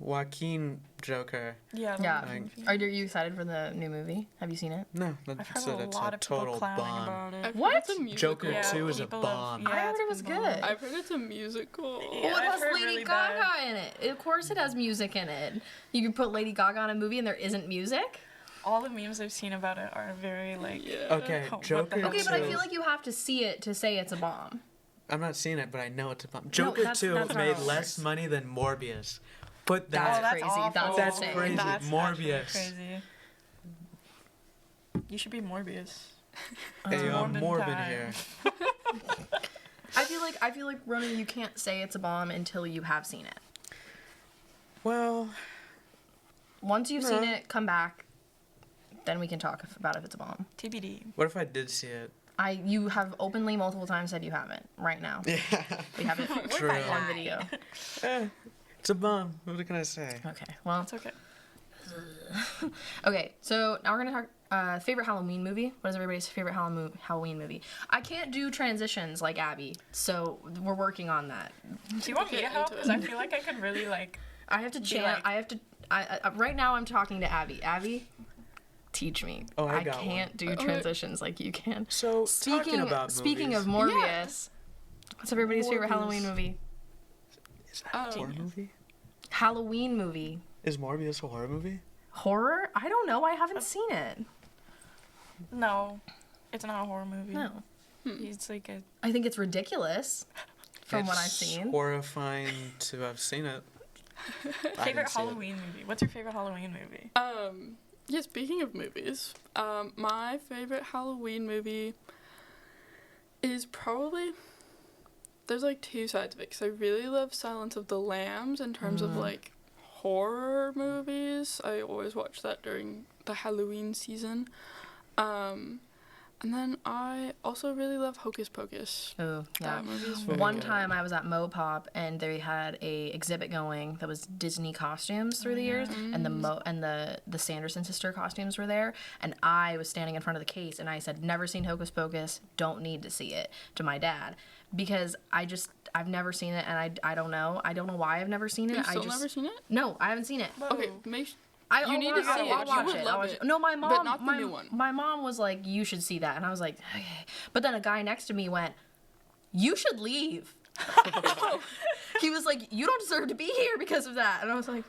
Speaker 3: Joaquin Joker.
Speaker 2: Yeah.
Speaker 1: Yeah.
Speaker 3: Like-
Speaker 1: Are you excited for the new movie? Have you seen it?
Speaker 3: No,
Speaker 2: I've
Speaker 3: that's
Speaker 2: heard a lot of people
Speaker 3: total
Speaker 2: clowning
Speaker 3: bomb.
Speaker 2: about it.
Speaker 4: I've
Speaker 1: What?
Speaker 4: heard it's a musical.
Speaker 3: Joker 2 is a
Speaker 2: people
Speaker 3: bomb.
Speaker 2: yeah,
Speaker 1: I heard
Speaker 2: it's
Speaker 1: it was
Speaker 2: been
Speaker 1: good.
Speaker 4: I've heard it's a musical.
Speaker 2: Yeah.
Speaker 1: Well, it
Speaker 2: I've
Speaker 1: has
Speaker 2: heard
Speaker 1: Lady
Speaker 2: really
Speaker 1: Gaga
Speaker 2: bad.
Speaker 1: in it. Of course it has music in it. You can put Lady Gaga in a movie and there isn't music?
Speaker 2: All the memes I've seen about it are very like.
Speaker 4: Yeah.
Speaker 3: Okay,
Speaker 2: What the
Speaker 3: Joker
Speaker 2: hell?
Speaker 1: Okay, but I
Speaker 3: 2.
Speaker 1: feel like you have to see it to say it's a bomb.
Speaker 3: I'm not seeing it, but I know it's a bomb. Joker
Speaker 1: that's
Speaker 3: 2
Speaker 1: not
Speaker 3: made
Speaker 1: how it
Speaker 3: less
Speaker 1: works.
Speaker 3: money than Morbius. Put
Speaker 1: That's
Speaker 2: Oh,
Speaker 3: that.
Speaker 2: that's
Speaker 1: crazy.
Speaker 2: awful.
Speaker 1: That's
Speaker 3: insane.
Speaker 1: crazy.
Speaker 2: That's
Speaker 3: Morbius.
Speaker 2: actually crazy. You should be Morbius.
Speaker 3: Hey,
Speaker 2: Morbid
Speaker 3: Morbid
Speaker 2: time.
Speaker 3: here.
Speaker 1: I feel like Ronan, you can't say it's a bomb until you have seen it.
Speaker 3: Well,
Speaker 1: Once you've
Speaker 3: No.
Speaker 1: seen it, come back. Then we can talk about if it's a bomb.
Speaker 2: TBD.
Speaker 3: what if I did see it?
Speaker 1: You have openly multiple times said you haven't. Right now,
Speaker 3: Yeah,
Speaker 1: we have it
Speaker 3: true.
Speaker 1: on video.
Speaker 3: It's a bomb. What can I say?
Speaker 1: Okay, well,
Speaker 2: It's okay.
Speaker 1: okay. So now we're gonna talk favorite Halloween movie. What is everybody's favorite Halloween movie? I can't do transitions like Abby, so we're working on that.
Speaker 2: Do you want me to
Speaker 4: Get
Speaker 2: help?
Speaker 4: into
Speaker 2: Because I feel like I could really like.
Speaker 1: I have to
Speaker 2: Be
Speaker 1: chant.
Speaker 2: like-
Speaker 1: I have to. Right now, I'm talking to Abby. Abby, teach me.
Speaker 3: Oh, I got
Speaker 1: can't
Speaker 3: one.
Speaker 1: do
Speaker 4: Okay.
Speaker 1: transitions like you can.
Speaker 3: So, talking about
Speaker 1: speaking of
Speaker 3: movies,
Speaker 1: Morbius, what's everybody's favorite
Speaker 3: Morbius.
Speaker 1: Halloween movie?
Speaker 3: is that a horror
Speaker 4: Genius.
Speaker 3: movie?
Speaker 1: Halloween movie.
Speaker 3: Is Morbius a horror movie?
Speaker 1: Horror? I don't know. I haven't seen it.
Speaker 2: No, it's not a horror movie.
Speaker 1: No.
Speaker 2: It's like a.
Speaker 1: I think it's ridiculous from what I've
Speaker 3: It's
Speaker 1: seen.
Speaker 3: horrifying to have seen it. I didn't
Speaker 2: Favorite
Speaker 3: see it.
Speaker 2: Halloween movie. What's your favorite Halloween movie?
Speaker 4: Yeah, speaking of movies, my favorite Halloween movie is probably, there's like two sides of it, because I really love Silence of the Lambs in terms of like horror movies. I always watch that during the Halloween season. And then I also really love Hocus Pocus.
Speaker 1: Oh, yeah.
Speaker 4: That movie is very
Speaker 1: One
Speaker 4: good.
Speaker 1: time I was at Mopop and they had a exhibit going that was Disney costumes through the years, and the Sanderson sister costumes were there, and I was standing in front of the case and I said, "Never seen Hocus Pocus, don't need to see it," to my dad, because I've never seen it, and I don't know why I've never seen it.
Speaker 4: You've
Speaker 1: I
Speaker 4: still
Speaker 1: just
Speaker 4: never seen it?
Speaker 1: no, I haven't seen it.
Speaker 4: Okay,
Speaker 2: Whoa.
Speaker 1: I'll
Speaker 4: need to
Speaker 1: watch-
Speaker 4: see it.
Speaker 1: I'll
Speaker 4: You
Speaker 1: watch
Speaker 4: would
Speaker 1: it.
Speaker 4: love
Speaker 1: I'll watch
Speaker 4: it.
Speaker 1: it. No, my mom,
Speaker 4: But not the new one.
Speaker 1: My mom was like, "You should see that," and I was like, "Okay." But then a guy next to me went, "You should leave." He was like, "You don't deserve to be here because of that," and I was like,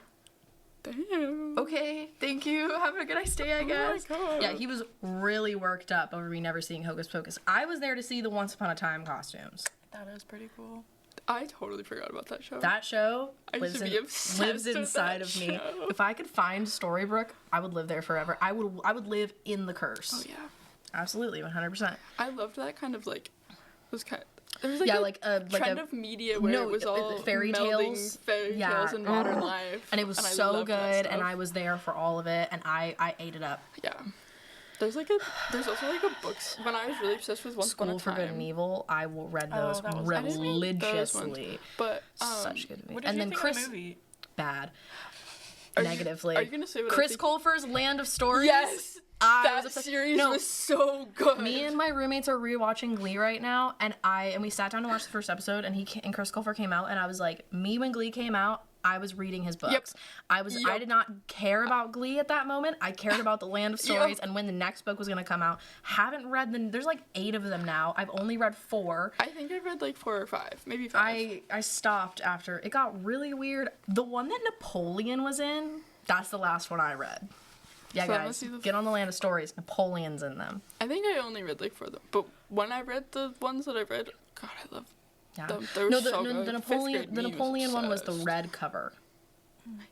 Speaker 4: Damn.
Speaker 1: "Okay, thank you. Have a good nice day, I
Speaker 4: Oh my
Speaker 1: guess."
Speaker 4: God.
Speaker 1: Yeah, he was really worked up over me never seeing Hocus Pocus. I was there to see the Once Upon a Time costumes.
Speaker 2: That is pretty cool.
Speaker 4: I totally forgot about that show.
Speaker 1: That show
Speaker 4: I used
Speaker 1: lives,
Speaker 4: to be obsessed
Speaker 1: lives
Speaker 4: with
Speaker 1: inside
Speaker 4: that
Speaker 1: of me.
Speaker 4: show.
Speaker 1: If I could find Storybrooke, I would live there forever. I would live in the curse.
Speaker 4: Oh yeah,
Speaker 1: Absolutely, 100%.
Speaker 4: I loved that kind of like. Was kind. There was like
Speaker 1: Yeah,
Speaker 4: a
Speaker 1: like a
Speaker 4: trend of media where it was all
Speaker 1: fairy
Speaker 4: melding
Speaker 1: tales.
Speaker 4: fairy
Speaker 1: Yeah.
Speaker 4: tales and modern life,
Speaker 1: And it was
Speaker 4: I
Speaker 1: so
Speaker 4: loved that
Speaker 1: good, and
Speaker 4: stuff.
Speaker 1: I was there for all of it, and I ate it up.
Speaker 4: Yeah. There's also like a books when I was really obsessed with Once Upon
Speaker 1: School
Speaker 4: a
Speaker 1: for Good
Speaker 4: Time.
Speaker 1: and Evil, I will read
Speaker 2: Oh,
Speaker 1: those
Speaker 2: that was-
Speaker 4: I didn't read those ones.
Speaker 1: religiously.
Speaker 4: But
Speaker 1: Such good movies.
Speaker 2: What did
Speaker 1: And
Speaker 2: you
Speaker 1: then
Speaker 2: think
Speaker 1: Chris,
Speaker 2: of the movie?
Speaker 1: bad.
Speaker 4: Are you-
Speaker 1: Negatively.
Speaker 4: are you gonna say what I
Speaker 1: Chris
Speaker 4: think?
Speaker 1: Colfer's Land of Stories?
Speaker 4: Yes,
Speaker 1: I
Speaker 4: that
Speaker 1: was obsessed.
Speaker 4: series
Speaker 1: No,
Speaker 4: was so good.
Speaker 1: me and my roommates are rewatching Glee right now, and we sat down to watch the first episode, and Chris Colfer came out, and I was like, me when Glee came out, I was reading his books.
Speaker 4: Yep.
Speaker 1: I
Speaker 4: Yep.
Speaker 1: did not care about Glee at that moment. I cared about the Land of Stories, and when the next book was gonna come out, haven't read them. There's like 8 of them now. I've only read 4.
Speaker 4: I think I read like 4 or 5, maybe 5.
Speaker 1: I stopped after it got really weird. The one that Napoleon was in, that's the last one I read. Yeah,
Speaker 4: So I
Speaker 1: guys,
Speaker 4: must see the-
Speaker 1: get on the Land of Stories. Napoleon's in them.
Speaker 4: I think I only read like 4 of them. But when I read the ones that I read, God, I love
Speaker 1: Yeah.
Speaker 4: them. They were
Speaker 1: No,
Speaker 4: so
Speaker 1: the
Speaker 4: good. Fifth
Speaker 1: Napoleon,
Speaker 4: grade
Speaker 1: the
Speaker 4: me
Speaker 1: Napoleon one was the
Speaker 4: obsessed.
Speaker 1: red cover.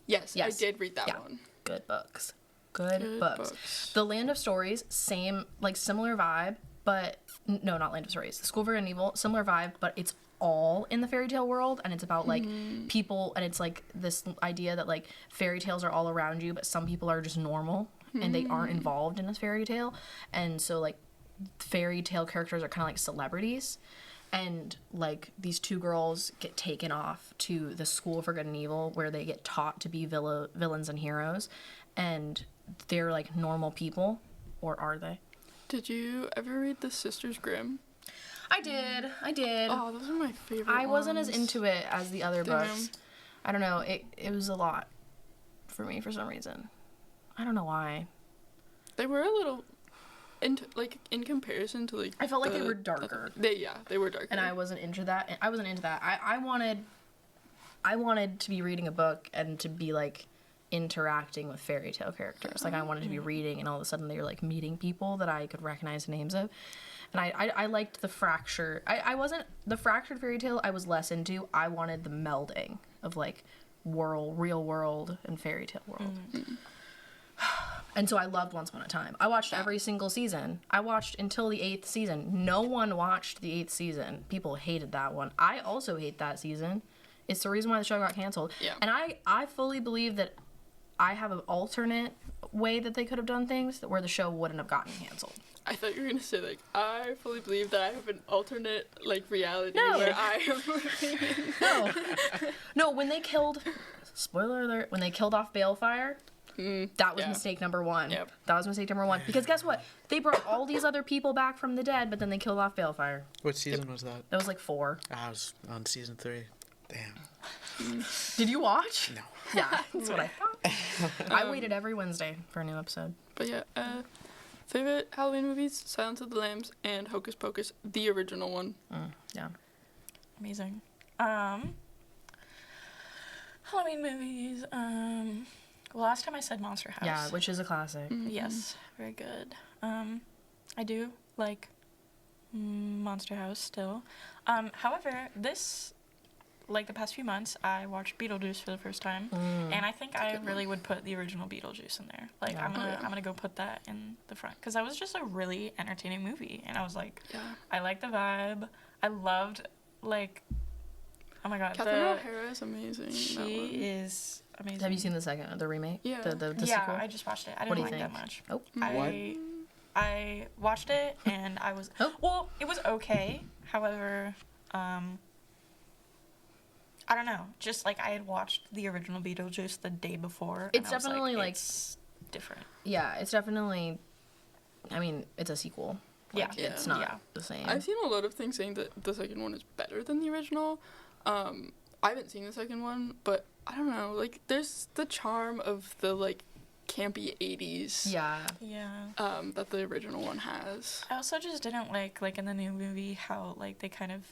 Speaker 4: Yes,
Speaker 1: Yes.
Speaker 4: I did read that
Speaker 1: Yeah.
Speaker 4: one.
Speaker 1: Good books. Good,
Speaker 4: Good
Speaker 1: books.
Speaker 4: books.
Speaker 1: The Land of Stories, same, like similar vibe, but no, not Land of Stories. The School for Good and Evil, similar vibe, but it's all in the fairy tale world, and it's about like people, and it's like this idea that like fairy tales are all around you, but some people are just normal and they aren't involved in this fairy tale, and so like fairy tale characters are kind of like celebrities. And like these 2 girls get taken off to the School for Good and Evil, where they get taught to be villains and heroes, and they're like normal people, or are they?
Speaker 4: Did you ever read The Sisters Grimm?
Speaker 1: I did.
Speaker 4: Oh, those are my favorite
Speaker 1: I wasn't as
Speaker 4: ones.
Speaker 1: into it as the other
Speaker 4: Damn.
Speaker 1: books. I don't know. It was a lot. for me for some reason. I don't know why.
Speaker 4: They were a little, in comparison to like.
Speaker 1: I felt like they were darker.
Speaker 4: They were darker.
Speaker 1: And I wasn't into that. I wanted to be reading a book and to be like interacting with fairy tale characters. Like I wanted to be reading, and all of a sudden they were like meeting people that I could recognize the names of. And I liked the fracture. I wasn't the fractured fairy tale. I was less into. I wanted the melding of like real world and fairy tale world. And so I loved Once Upon a Time. I watched every single season. I watched until the 8th season. No one watched the 8th season. People hated that one. I also hate that season. It's the reason why the show got canceled.
Speaker 4: Yeah.
Speaker 1: And I fully believe that I have an alternate way that they could have done things where the show wouldn't have gotten canceled.
Speaker 4: I thought you were gonna say like I fully believe that I have an alternate like reality
Speaker 1: No.
Speaker 4: where I am living in.
Speaker 1: No, when they killed, spoiler alert, when they killed off Balefire, that was
Speaker 4: yeah.
Speaker 1: mistake number one.
Speaker 4: Yep.
Speaker 1: That was mistake number one. Because guess what? They brought all these other people back from the dead, but then they killed off Balefire.
Speaker 3: What season was that?
Speaker 1: That was like 4.
Speaker 3: I was on season 3. Damn.
Speaker 1: Did you watch?
Speaker 3: No.
Speaker 1: Yeah, that's what I thought. I waited every Wednesday for a new episode.
Speaker 4: But yeah, favorite Halloween movies: Silence of the Lambs and Hocus Pocus, the original one.
Speaker 1: Yeah.
Speaker 2: Amazing. Halloween movies. Last time I said Monster House.
Speaker 1: Yeah, which is a classic.
Speaker 2: Yes, very good. I do like Monster House still. However, the past few months, I watched Beetlejuice for the first time, and I think I really would put the original Beetlejuice in there. Like,
Speaker 1: Yeah.
Speaker 2: I'm gonna go put that in the front because that was just a really entertaining movie, and I was like, I like the vibe. I loved oh my god,
Speaker 4: Catherine O'Hara is amazing.
Speaker 2: she is amazing.
Speaker 1: Have you seen the remake?
Speaker 4: Yeah.
Speaker 1: The
Speaker 2: yeah,
Speaker 1: sequel?
Speaker 2: I just watched it. I
Speaker 1: What
Speaker 2: didn't
Speaker 1: do you
Speaker 2: like
Speaker 1: think?
Speaker 2: that much.
Speaker 1: Oh.
Speaker 2: I watched it and I was well, it was okay. However, I don't know. Just like I had watched the original Beetlejuice the day before.
Speaker 1: It's
Speaker 2: and I was
Speaker 1: definitely, like-
Speaker 2: it's different.
Speaker 1: Yeah, it's definitely, I mean, it's a sequel.
Speaker 2: Yeah.
Speaker 1: Like, it's not
Speaker 2: Yeah.
Speaker 1: the same.
Speaker 4: I've seen a lot of things saying that the second one is better than the original. I haven't seen the second one, but I don't know. Like, there's the charm of the like campy 80s.
Speaker 1: Yeah.
Speaker 2: Yeah.
Speaker 4: That the original one has.
Speaker 2: I also just didn't like in the new movie how like they kind of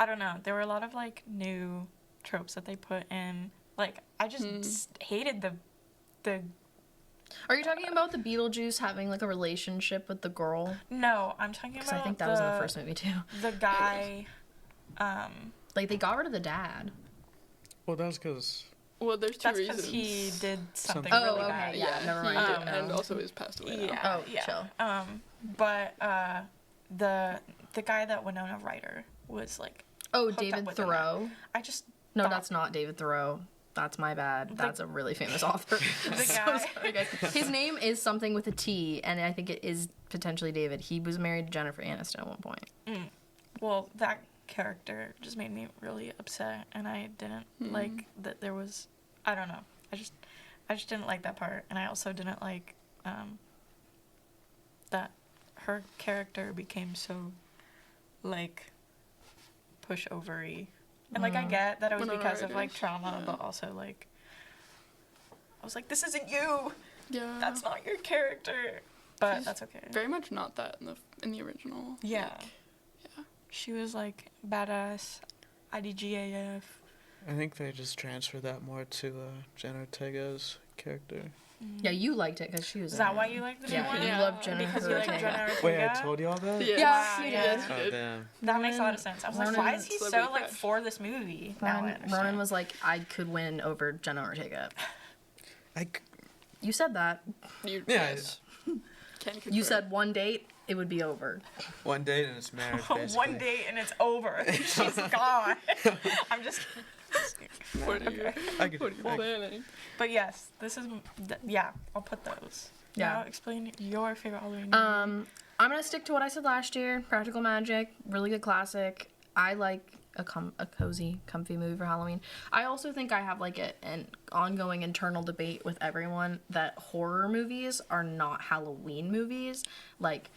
Speaker 2: I don't know. There were a lot of like new tropes that they put in. Like I just hated the
Speaker 1: Are you talking about the Beetlejuice having like a relationship with the girl?
Speaker 2: No, I'm talking about
Speaker 1: Because I think that was in the first movie too.
Speaker 2: the guy
Speaker 1: Like they got rid of the dad.
Speaker 3: Well, that's because
Speaker 4: Well, there's two
Speaker 2: that's
Speaker 4: reasons.
Speaker 2: because he did something
Speaker 3: Something.
Speaker 2: really
Speaker 1: Oh,
Speaker 2: bad.
Speaker 1: okay, yeah, never mind.
Speaker 4: he
Speaker 1: Oh.
Speaker 4: did, and also is passed away now.
Speaker 2: Yeah.
Speaker 1: Oh,
Speaker 2: yeah.
Speaker 1: chill.
Speaker 2: But the guy that Winona Ryder was like
Speaker 1: Oh,
Speaker 2: hooked up
Speaker 1: David
Speaker 2: with in that.
Speaker 1: Thoreau.
Speaker 2: I just
Speaker 1: No,
Speaker 2: thought-
Speaker 1: that's not David Thoreau. That's my bad. That's a really famous author.
Speaker 2: The
Speaker 1: So
Speaker 2: guy.
Speaker 1: sorry, guys. His name is something with a T, and I think it is potentially David. He was married to Jennifer Aniston at one point.
Speaker 2: Well, that character just made me really upset, and I didn't like that there was. I don't know. I just didn't like that part, and I also didn't like that her character became so like pushover-y. And like I get that it was
Speaker 4: Winona
Speaker 2: because of like
Speaker 4: Ryder's,
Speaker 2: trauma,
Speaker 4: yeah.
Speaker 2: but also like I was like, this isn't you.
Speaker 4: Yeah.
Speaker 2: That's not your character. But
Speaker 4: She's
Speaker 2: that's okay.
Speaker 4: very much not that in the original.
Speaker 2: Yeah.
Speaker 4: Like, yeah.
Speaker 2: She was like badass, IDGAF.
Speaker 3: I think they just transferred that more to Jenna Ortega's character.
Speaker 1: Yeah, you liked it because she was.
Speaker 2: Is
Speaker 1: in
Speaker 2: that
Speaker 1: it.
Speaker 2: why you like the new
Speaker 1: Yeah,
Speaker 2: one?
Speaker 1: you
Speaker 4: Yeah.
Speaker 1: love Jennifer
Speaker 2: Because you like
Speaker 1: Ortega.
Speaker 2: Jenna Ortega?
Speaker 3: Wait, I told you all that?
Speaker 4: Yeah,
Speaker 1: Yeah,
Speaker 2: you
Speaker 1: did.
Speaker 2: did.
Speaker 3: Oh, damn.
Speaker 2: That makes a lot of sense. I was like,
Speaker 1: Ronan-
Speaker 2: why is he so
Speaker 4: Celebrity
Speaker 2: like
Speaker 4: crush.
Speaker 2: for this movie? Now I
Speaker 1: Ronan,
Speaker 2: understand.
Speaker 1: Ronan was like, I could win over Jenna Ortega.
Speaker 3: I
Speaker 1: You said that.
Speaker 4: You,
Speaker 3: Yeah,
Speaker 4: yes. Can confirm.
Speaker 1: You said one date, it would be over.
Speaker 3: one date and it's marriage, basically.
Speaker 2: One date and it's over. She's gone. I'm just kidding.
Speaker 4: What are you,
Speaker 3: I could-
Speaker 4: what are you
Speaker 3: I-
Speaker 4: planning?
Speaker 2: But yes, this is yeah. I'll put those.
Speaker 1: Yeah.
Speaker 2: Now explain your favorite Halloween movie.
Speaker 1: I'm gonna stick to what I said last year. Practical Magic, really good classic. I like a cozy, comfy movie for Halloween. I also think I have like an ongoing internal debate with everyone that horror movies are not Halloween movies. Like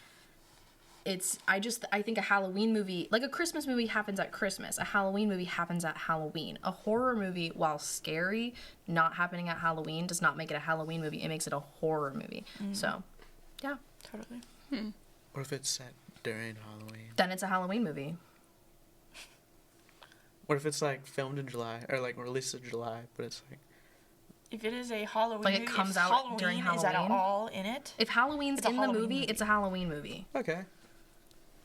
Speaker 1: I think a Halloween movie, like a Christmas movie happens at Christmas. A Halloween movie happens at Halloween. A horror movie, while scary, not happening at Halloween does not make it a Halloween movie. It makes it a horror movie. So, yeah.
Speaker 2: Totally.
Speaker 3: What if it's set during Halloween?
Speaker 1: Then it's a Halloween movie.
Speaker 3: What if it's like filmed in July or like released in July, but it's like
Speaker 2: If it is a Halloween
Speaker 1: Like, it
Speaker 2: movie,
Speaker 1: comes
Speaker 2: if
Speaker 1: out
Speaker 2: Halloween,
Speaker 1: during
Speaker 2: is that
Speaker 1: Halloween?
Speaker 2: all in it?
Speaker 1: If Halloween's
Speaker 2: It's a
Speaker 1: in the
Speaker 2: Halloween
Speaker 1: movie,
Speaker 2: movie.
Speaker 1: it's a Halloween movie.
Speaker 3: okay.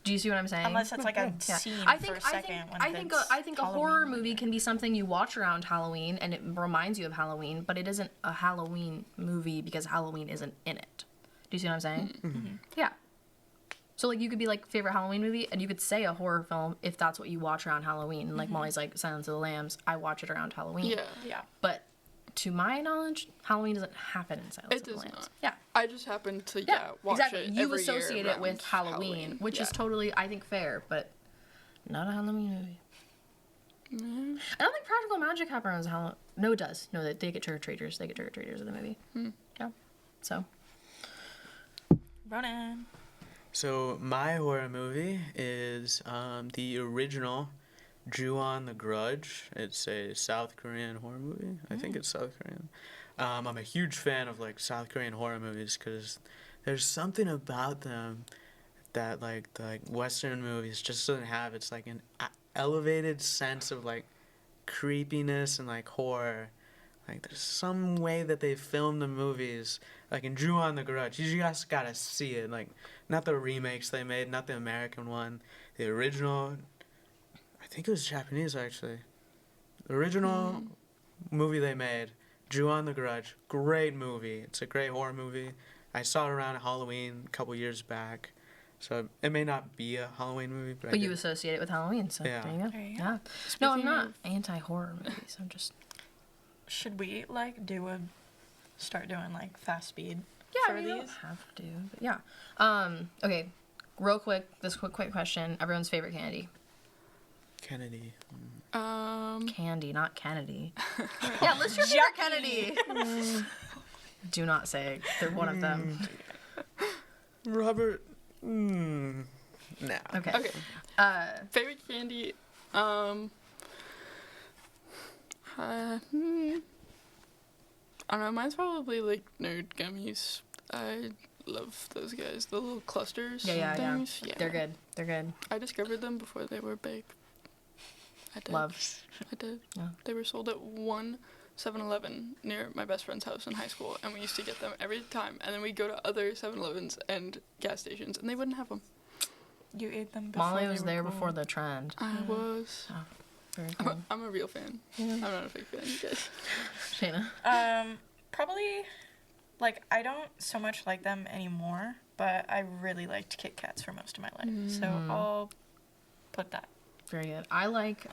Speaker 1: Do you see what I'm saying?
Speaker 2: Unless it's like a
Speaker 1: Yeah.
Speaker 2: scene
Speaker 1: I
Speaker 2: for
Speaker 1: think
Speaker 2: a second.
Speaker 1: I think a horror movie can be something you watch around Halloween and it reminds you of Halloween, but it isn't a Halloween movie because Halloween isn't in it. Do you see what I'm saying? Yeah. So like you could be like favorite Halloween movie and you could say a horror film if that's what you watch around Halloween. And like Molly's like Silence of the Lambs, I watch it around Halloween.
Speaker 4: Yeah.
Speaker 2: Yeah.
Speaker 1: But to my knowledge, Halloween doesn't happen in Silence
Speaker 4: It
Speaker 1: of the
Speaker 4: does
Speaker 1: Lambs.
Speaker 4: not.
Speaker 1: Yeah.
Speaker 4: I just happen to
Speaker 1: Yeah,
Speaker 4: watch
Speaker 1: exactly.
Speaker 4: it
Speaker 1: You
Speaker 4: every
Speaker 1: associate
Speaker 4: year
Speaker 1: it with
Speaker 4: around
Speaker 1: Halloween, which is totally, I think, fair, but not a Halloween movie. I don't think Practical Magic happens on Halloween. No, it does. No, they get trick-or-treaters. They get trick-or-treaters in the movie. Yeah. So.
Speaker 2: Ronan.
Speaker 3: So my horror movie is the original Ju-on the Grudge. It's a South Korean horror movie. I think it's South Korean. I'm a huge fan of like South Korean horror movies because there's something about them that like the Western movies just doesn't have. It's like an elevated sense of like creepiness and like horror. Like there's some way that they film the movies. Like in Ju-on the Grudge, you just gotta see it. Like not the remakes they made, not the American one, the original. I think it was Japanese actually. The original movie they made, Ju-on the Grudge, great movie. It's a great horror movie. I saw it around Halloween a couple years back, so it may not be a Halloween movie, but
Speaker 1: But you associate it with Halloween, so
Speaker 3: Yeah.
Speaker 1: there you go.
Speaker 2: There you go.
Speaker 1: Yeah. No, I'm
Speaker 4: Speaking
Speaker 1: not
Speaker 4: of-
Speaker 1: anti-horror movies. I'm just...
Speaker 2: Should we like start doing like fast speed
Speaker 1: Yeah,
Speaker 2: for
Speaker 1: I mean, you don't
Speaker 2: these?
Speaker 1: have to, but yeah. Okay, real quick, this quick question. Everyone's favorite candy.
Speaker 3: Kennedy.
Speaker 1: Candy, not Kennedy. Yeah, list your favorite Kennedy. Do not say they're one of them.
Speaker 3: Robert. No.
Speaker 1: Okay.
Speaker 4: Okay. Favorite candy? I don't know. Mine's probably like nerd gummies. I love those guys. The little clusters.
Speaker 1: Yeah.
Speaker 4: things. Yeah.
Speaker 1: They're good. They're good.
Speaker 4: I discovered them before they were big. I did.
Speaker 1: Love.
Speaker 4: I did.
Speaker 1: Yeah.
Speaker 4: They were sold at one 7-Eleven near my best friend's house in high school, and we used to get them every time. And then we'd go to other 7-Elevens and gas stations, and they wouldn't have them.
Speaker 2: You ate them before
Speaker 1: Molly
Speaker 2: they
Speaker 1: was
Speaker 2: were
Speaker 1: there
Speaker 2: cool.
Speaker 1: before the trend.
Speaker 4: I was.
Speaker 1: Very
Speaker 4: I'm
Speaker 1: cool.
Speaker 4: a, I'm a real fan. I'm not a fake fan, you guys.
Speaker 1: Shayna.
Speaker 2: Probably, like, I don't so much like them anymore, but I really liked Kit Kats for most of my life. So I'll put that.
Speaker 1: Very good. I like,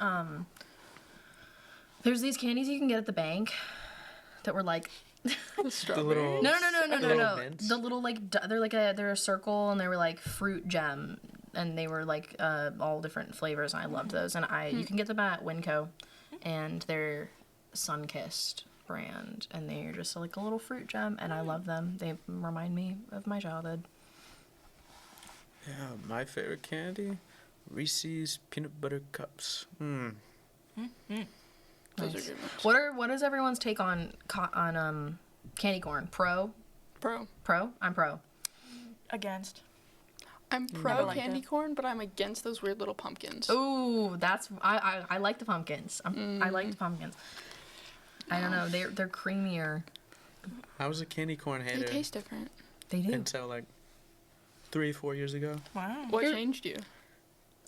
Speaker 1: there's these candies you can get at the bank that were like,
Speaker 4: The strawberry.
Speaker 3: little-
Speaker 1: no.
Speaker 3: Little mints?
Speaker 1: The little like, they're a circle and they were like fruit gem and they were like all different flavors and I loved those. And you can get them at Winco and they're Sunkissed brand and they're just like a little fruit gem and I love them. They remind me of my childhood.
Speaker 3: Yeah, my favorite candy, Reese's peanut butter cups.
Speaker 4: Those
Speaker 1: Nice.
Speaker 4: are good ones.
Speaker 1: What is everyone's take on candy corn? Pro?
Speaker 4: Pro.
Speaker 1: I'm pro.
Speaker 2: Against.
Speaker 4: I'm
Speaker 2: Never
Speaker 4: pro
Speaker 2: liked
Speaker 4: candy
Speaker 2: it.
Speaker 4: corn, but I'm against those weird little pumpkins.
Speaker 1: Ooh, that's I like the pumpkins. I like the pumpkins. I don't know, they're creamier.
Speaker 3: I was a candy corn
Speaker 4: They
Speaker 3: hater
Speaker 4: taste different.
Speaker 1: They do.
Speaker 3: until like 3-4 years ago.
Speaker 2: Wow.
Speaker 4: What
Speaker 1: Here-
Speaker 4: changed you?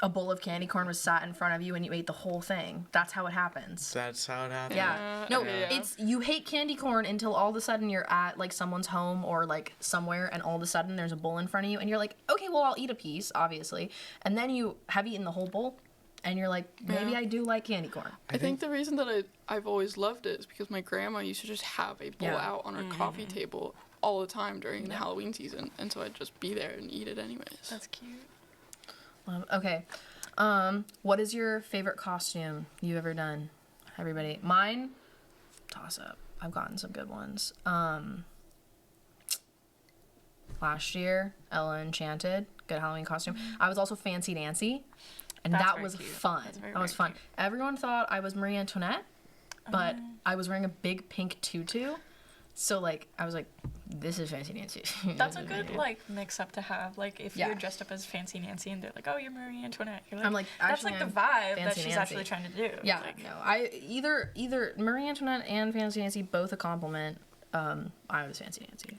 Speaker 1: A bowl of candy corn was sat in front of you and you ate the whole thing. That's how it happens.
Speaker 3: That's how it happened.
Speaker 1: Yeah. No,
Speaker 4: yeah.
Speaker 1: it's you hate candy corn until all of a sudden you're at like someone's home or like somewhere and all of a sudden there's a bowl in front of you and you're like, okay, well I'll eat a piece, obviously. And then you have eaten the whole bowl and you're like, maybe
Speaker 4: Yeah.
Speaker 1: I do like candy corn.
Speaker 4: I think the reason that I've always loved it is because my grandma used to just have a bowl
Speaker 1: Yeah.
Speaker 4: out on her coffee table all the time during the Halloween season, and so I'd just be there and eat it anyways.
Speaker 2: That's cute.
Speaker 1: Okay. What is your favorite costume you've ever done? Everybody. Mine, toss up. I've gotten some good ones. Last year, Ella Enchanted, good Halloween costume. I was also Fancy Nancy, and
Speaker 2: That's
Speaker 1: that
Speaker 2: very
Speaker 1: was
Speaker 2: cute.
Speaker 1: fun.
Speaker 2: That's very,
Speaker 1: That was
Speaker 2: very
Speaker 1: fun. Everyone thought I was Marie Antoinette, but I was wearing a big pink tutu. So, like, I was like, this is Fancy Nancy.
Speaker 2: That's a good, like, mix-up to have. Like, if
Speaker 1: Yeah.
Speaker 2: you're dressed up as Fancy Nancy and they're like, oh, you're Marie Antoinette. You're like,
Speaker 1: I'm like,
Speaker 2: that's,
Speaker 1: actually,
Speaker 2: like,
Speaker 1: I'm
Speaker 2: the vibe that
Speaker 1: Fancy
Speaker 2: she's
Speaker 1: Nancy.
Speaker 2: actually trying to do.
Speaker 1: Yeah,
Speaker 2: Like,
Speaker 1: no. I either Marie Antoinette and Fancy Nancy, both a compliment. I was Fancy Nancy.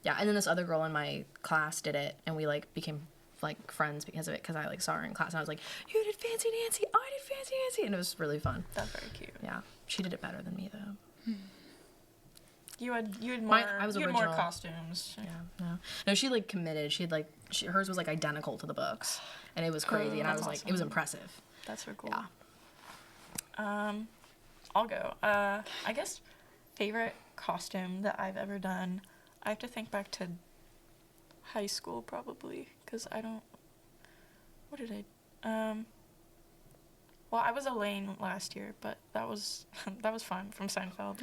Speaker 1: Yeah, and then this other girl in my class did it, and we, like, became, like, friends because of it, because I, like, saw her in class, and I was like, you did Fancy Nancy, I did Fancy Nancy, and it was really fun.
Speaker 2: that's very cute.
Speaker 1: Yeah, she did it better than me, though.
Speaker 2: You had more,
Speaker 1: I was
Speaker 2: you had more
Speaker 1: original.
Speaker 2: costumes.
Speaker 1: Yeah, no, she, like, committed. She had, like, hers was, like, identical to the books, and it was crazy, and I
Speaker 2: That's
Speaker 1: was, like,
Speaker 2: awesome.
Speaker 1: it was impressive.
Speaker 2: That's so cool.
Speaker 1: Yeah.
Speaker 2: I'll go. I guess favorite costume that I've ever done. I have to think back to high school probably, because I don't. What did I? Well, I was Elaine last year, but that was that was fun from Seinfeld.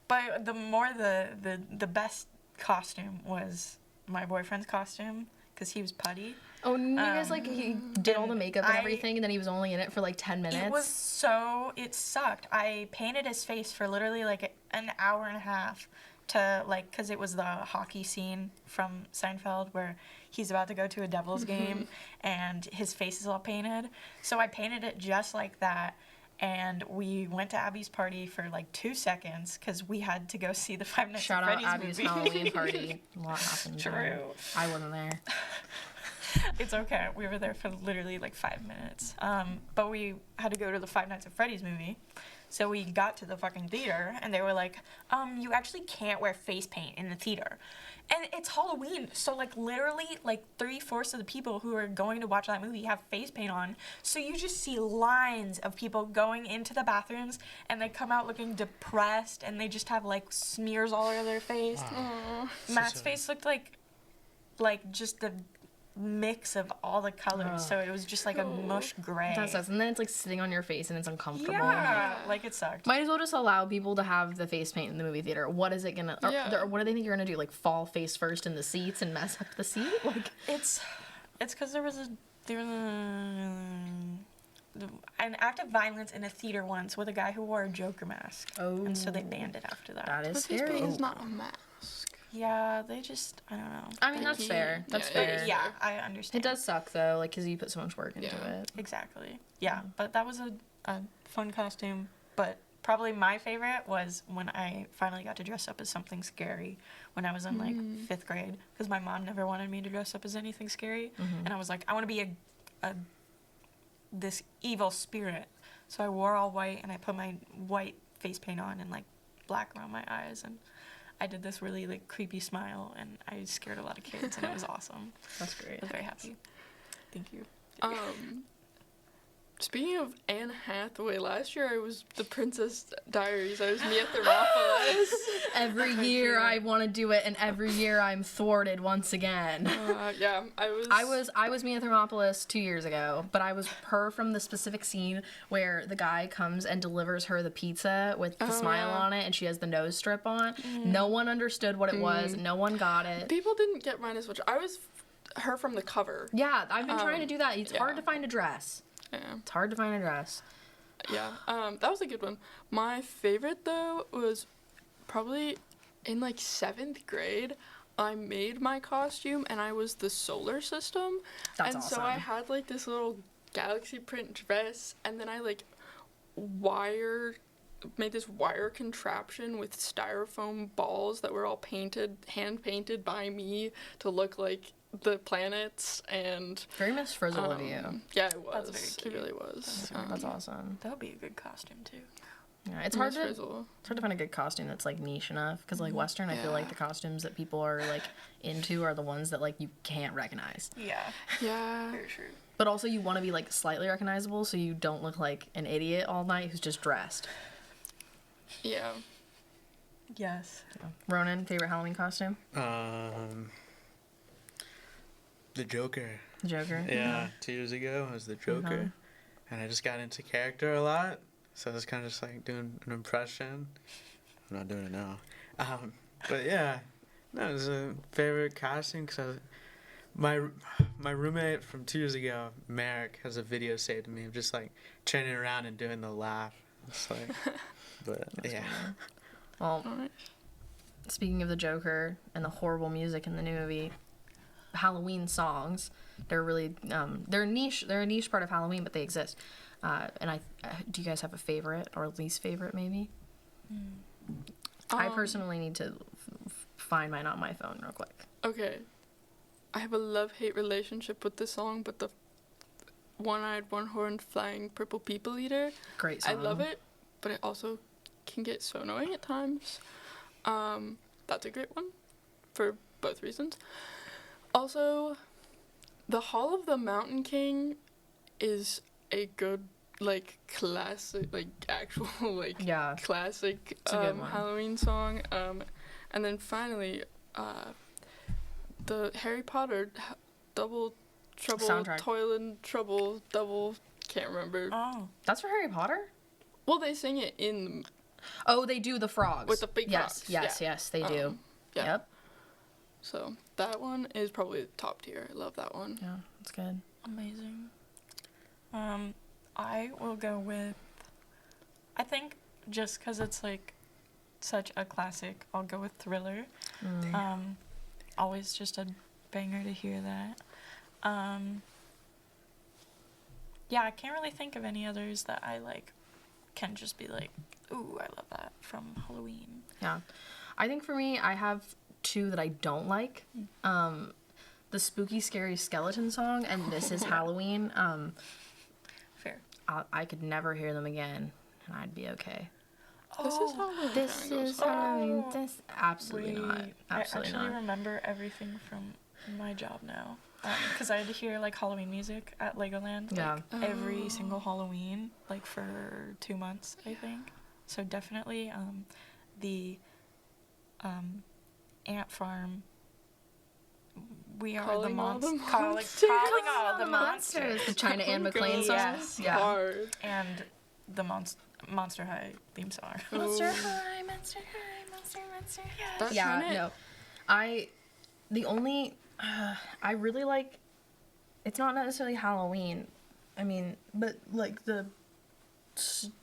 Speaker 2: But the best costume was my boyfriend's costume because he was Putty.
Speaker 1: Oh, you guys, like, he did all the makeup and
Speaker 2: I-
Speaker 1: everything, and then he was only in it for, like, 10 minutes.
Speaker 2: It sucked. I painted his face for literally, like, an hour and a half to, like, because it was the hockey scene from Seinfeld where he's about to go to a Devils game and his face is all painted. So I painted it just like that. And we went to Abby's party for like 2 seconds because we had to go see the Five Nights
Speaker 1: Shout
Speaker 2: at
Speaker 1: out
Speaker 2: Freddy's
Speaker 1: Abby's
Speaker 2: movie.
Speaker 1: Halloween party. A lot happened.
Speaker 2: True.
Speaker 1: there. I wasn't there.
Speaker 2: It's okay. We were there for literally like 5 minutes. But we had to go to the Five Nights at Freddy's movie. So we got to the fucking theater and they were like, you actually can't wear face paint in the theater. And it's Halloween, so like literally like 3/4 of the people who are going to watch that movie have face paint on. So you just see lines of people going into the bathrooms and they come out looking depressed and they just have like smears all over their face.
Speaker 4: Aw.
Speaker 2: Matt's face looked like just the mix of all the colors, so it was just like a mush gray.
Speaker 1: That sucks. And then it's like sitting on your face and it's uncomfortable.
Speaker 2: Yeah, like it sucked.
Speaker 1: Might as well just allow people to have the face paint in the movie theater. What is it gonna?
Speaker 4: Yeah.
Speaker 1: Or what do they think you're gonna do? Like fall face first in the seats and mess up the seat? Like
Speaker 2: It's because there was an act of violence in a theater once with a guy who wore a Joker mask.
Speaker 1: Oh.
Speaker 2: And so they banned it after that.
Speaker 1: that is
Speaker 4: But face
Speaker 1: scary.
Speaker 4: paint is not a mask.
Speaker 2: Yeah, they just, I don't know.
Speaker 1: I mean, that's
Speaker 4: Picky.
Speaker 1: fair. That's
Speaker 4: Yeah,
Speaker 1: fair.
Speaker 2: But yeah, I understand.
Speaker 1: It does suck though, like because you put so much work into
Speaker 4: Yeah.
Speaker 1: it.
Speaker 2: Exactly. Yeah, but that was a fun costume. But probably my favorite was when I finally got to dress up as something scary when I was in like 5th grade because my mom never wanted me to dress up as anything scary, and I was like, I want to be this evil spirit. So I wore all white and I put my white face paint on and like black around my eyes and I did this really like creepy smile and I scared a lot of kids and it was awesome.
Speaker 1: That's great.
Speaker 2: I was very happy. Thank you.
Speaker 4: Speaking of Anne Hathaway, last year I was the Princess Diaries. I was Mia Thermopolis.
Speaker 1: Every year I want to do it, and every year I'm thwarted once again.
Speaker 4: Yeah,
Speaker 1: I was Mia Thermopolis 2 years ago, but I was her from the specific scene where the guy comes and delivers her the pizza with the smile
Speaker 4: yeah.
Speaker 1: on it, and she has the nose strip on. No one understood what it was. No one got it.
Speaker 4: People didn't get mine as much. I was her from the cover.
Speaker 1: Yeah, I've been trying to do that. It's
Speaker 4: yeah.
Speaker 1: hard to find a dress.
Speaker 4: Yeah.
Speaker 1: It's hard to find a dress.
Speaker 4: Yeah, that was a good one. My favorite though was probably in like 7th grade. I made my costume and I was the solar system.
Speaker 1: That's
Speaker 4: and
Speaker 1: awesome.
Speaker 4: so I had like this little galaxy print dress and then I like made this wire contraption with styrofoam balls that were all hand painted by me to look like the planets and
Speaker 1: Very Miss Frizzle of you.
Speaker 4: yeah, it was.
Speaker 2: That's very
Speaker 4: It
Speaker 2: cute.
Speaker 4: really was.
Speaker 1: That's awesome.
Speaker 2: That would be a good costume too.
Speaker 1: Yeah, it's hard
Speaker 4: Miss
Speaker 1: to
Speaker 4: Frizzle.
Speaker 1: find a good costume that's like niche enough because like Western, I feel like
Speaker 4: Yeah.
Speaker 1: the costumes that people are like into are the ones that like you can't recognize.
Speaker 2: Yeah,
Speaker 4: Yeah.
Speaker 2: very true.
Speaker 1: But also you want to be like slightly recognizable so you don't look like an idiot all night who's just dressed.
Speaker 4: Yeah.
Speaker 2: Yes.
Speaker 1: Ronan, favorite Halloween costume?
Speaker 3: The Joker.
Speaker 1: Joker.
Speaker 3: Yeah, 2 years ago I was the Joker, and I just got into character a lot. So I was kind of just like doing an impression. I'm not doing it now. But yeah, no, it was a favorite costume because My my roommate from 2 years ago, Merrick, has a video saved to me of just like turning around and doing the laugh. It's like, but yeah.
Speaker 1: Well,
Speaker 4: Alright.
Speaker 1: speaking of the Joker and the horrible music in the new movie, Halloween songs, they're really they're a niche part of Halloween, but they exist. And do you guys have a favorite or least favorite maybe? I personally need to find mine on my phone real quick.
Speaker 4: Okay. I have a love-hate relationship with this song, but the one-eyed, one-horned, flying purple people eater,
Speaker 1: Great song.
Speaker 4: I love it, but it also can get so annoying at times. That's a great one for both reasons. Also, the Hall of the Mountain King is a good, like, classic, like, actual, like,
Speaker 1: Yeah.
Speaker 4: classic
Speaker 1: It's a good one.
Speaker 4: Halloween song. And then finally, the Harry Potter Double Trouble,
Speaker 1: Soundtrack.
Speaker 4: Toil and Trouble, Double, can't remember.
Speaker 2: Oh.
Speaker 1: That's for Harry Potter?
Speaker 4: Well, they sing it in,
Speaker 1: Oh, they do the frogs.
Speaker 4: with the big
Speaker 1: yes,
Speaker 4: frogs.
Speaker 1: Yes,
Speaker 4: yeah.
Speaker 1: yes, they do.
Speaker 4: Yeah.
Speaker 1: Yep.
Speaker 4: So that one is probably top tier. I love that one.
Speaker 1: Yeah, that's good.
Speaker 2: Amazing. I will go with, I think just because it's like such a classic, I'll go with Thriller. Always just a banger to hear that. Yeah, I can't really think of any others that I like can just be like, ooh, I love that from Halloween.
Speaker 1: Yeah. I think for me, I have two that I don't like. The Spooky Scary Skeleton song and This Is Halloween.
Speaker 2: Fair.
Speaker 1: I could never hear them again, and I'd be okay.
Speaker 4: This is Halloween.
Speaker 1: This
Speaker 4: kinda goes
Speaker 1: is
Speaker 4: on.
Speaker 1: Halloween. This absolutely not.
Speaker 2: Wait,
Speaker 1: Absolutely
Speaker 2: I actually
Speaker 1: not.
Speaker 2: remember everything from my job now. Because I had to hear like Halloween music at Legoland
Speaker 1: Yeah.
Speaker 2: every single Halloween, like for 2 months, I think. So definitely the Ant Farm. We are
Speaker 4: Calling
Speaker 2: the
Speaker 4: all the
Speaker 2: monsters.
Speaker 4: monsters.
Speaker 2: Calling all the monsters.
Speaker 1: The China Anne McClain song.
Speaker 2: Yes.
Speaker 1: Yeah.
Speaker 4: Hard.
Speaker 2: And the Monster High theme song.
Speaker 1: Monster High, Monster High, Monster High.
Speaker 4: That
Speaker 1: Yeah,
Speaker 4: China-
Speaker 1: no. I really like, it's not necessarily Halloween. I mean, but like the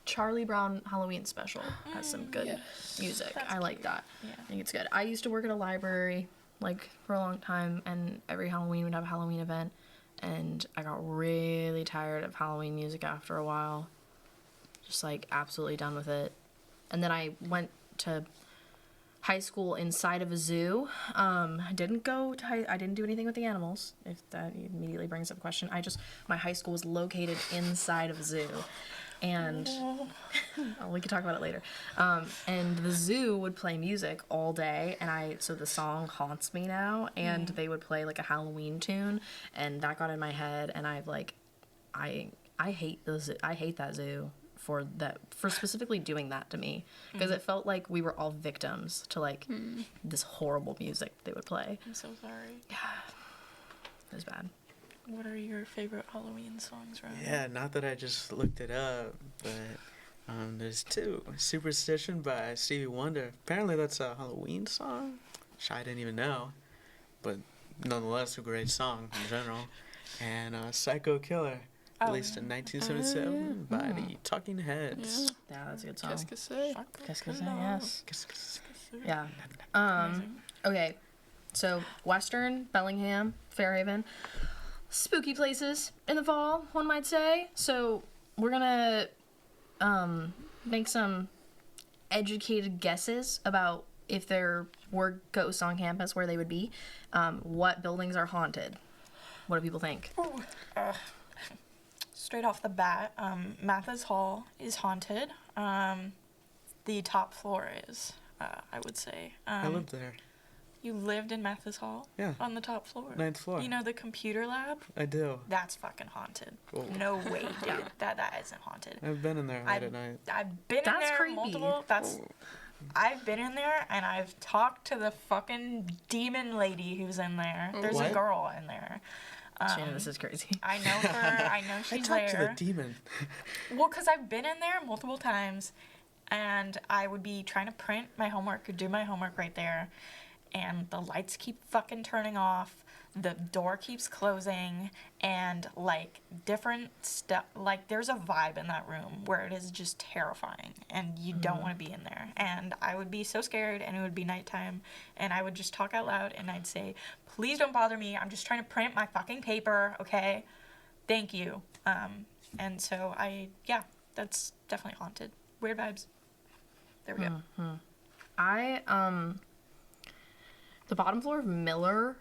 Speaker 1: Charlie Brown Halloween special has some good music.
Speaker 2: That's
Speaker 1: I like
Speaker 2: cute.
Speaker 1: that.
Speaker 2: Yeah.
Speaker 1: I think it's good. I used to work at a library like for a long time, and every Halloween we'd have a Halloween event, and I got really tired of Halloween music after a while. Just like absolutely done with it. And then I went to high school inside of a zoo. I didn't do anything with the animals, if that immediately brings up a question. My high school was located inside of a zoo. And we could talk about it later. And the zoo would play music all day, and so the song haunts me now. And they would play like a Halloween tune, and that got in my head. And I hate the zoo. I hate that zoo for specifically doing that to me, because it felt like we were all victims to like this horrible music they would play.
Speaker 2: I'm so sorry.
Speaker 1: It was bad.
Speaker 2: What are your favorite Halloween songs, Ryan?
Speaker 3: Yeah, not that I just looked it up, but there's two. Superstition by Stevie Wonder. Apparently that's a Halloween song, which I didn't even know, but nonetheless a great song in general. And Psycho Killer, released in 1977 by the Talking Heads.
Speaker 4: Yeah.
Speaker 1: Yeah, that's a good song.
Speaker 4: Qu'est-ce que c'est?
Speaker 1: Qu'est-ce que c'est? Yes.
Speaker 3: Yes.
Speaker 1: Yeah.
Speaker 2: Amazing.
Speaker 1: Okay. So Western, Bellingham, Fairhaven, spooky places in the fall, one might say. So we're gonna make some educated guesses about if there were ghosts on campus, where they would be. What buildings are haunted? What do people think?
Speaker 2: Ooh, straight off the bat, Mathis Hall is haunted. The top floor is, I would say.
Speaker 3: I lived there.
Speaker 2: You lived in Mathis Hall?
Speaker 3: Yeah.
Speaker 2: On the top floor?
Speaker 3: 9th floor.
Speaker 2: You know the computer lab?
Speaker 3: I do.
Speaker 2: That's fucking haunted.
Speaker 3: Oh.
Speaker 2: No way, dude. That isn't haunted.
Speaker 3: I've been in there late at night.
Speaker 2: I've been in
Speaker 1: That's
Speaker 2: there
Speaker 1: creepy.
Speaker 2: multiple. I've been in there and I've talked to the fucking demon lady who's in there. There's
Speaker 3: What?
Speaker 2: a girl in there.
Speaker 1: Shannon, this is crazy.
Speaker 2: I know her. I know
Speaker 3: I
Speaker 2: she's
Speaker 3: talked
Speaker 2: there.
Speaker 3: to the demon.
Speaker 2: Well, because I've been in there multiple times, and I would be trying to print my homework or do my homework right there, and the lights keep fucking turning off. the door keeps closing, and like different stuff, like there's a vibe in that room where it is just terrifying and you don't want to be in there. And I would be so scared, and it would be nighttime, and I would just talk out loud and I'd say, please don't bother me, I'm just trying to print my fucking paper, okay, thank you. And so that's definitely haunted. Weird vibes. There we go.
Speaker 1: The bottom floor of Miller.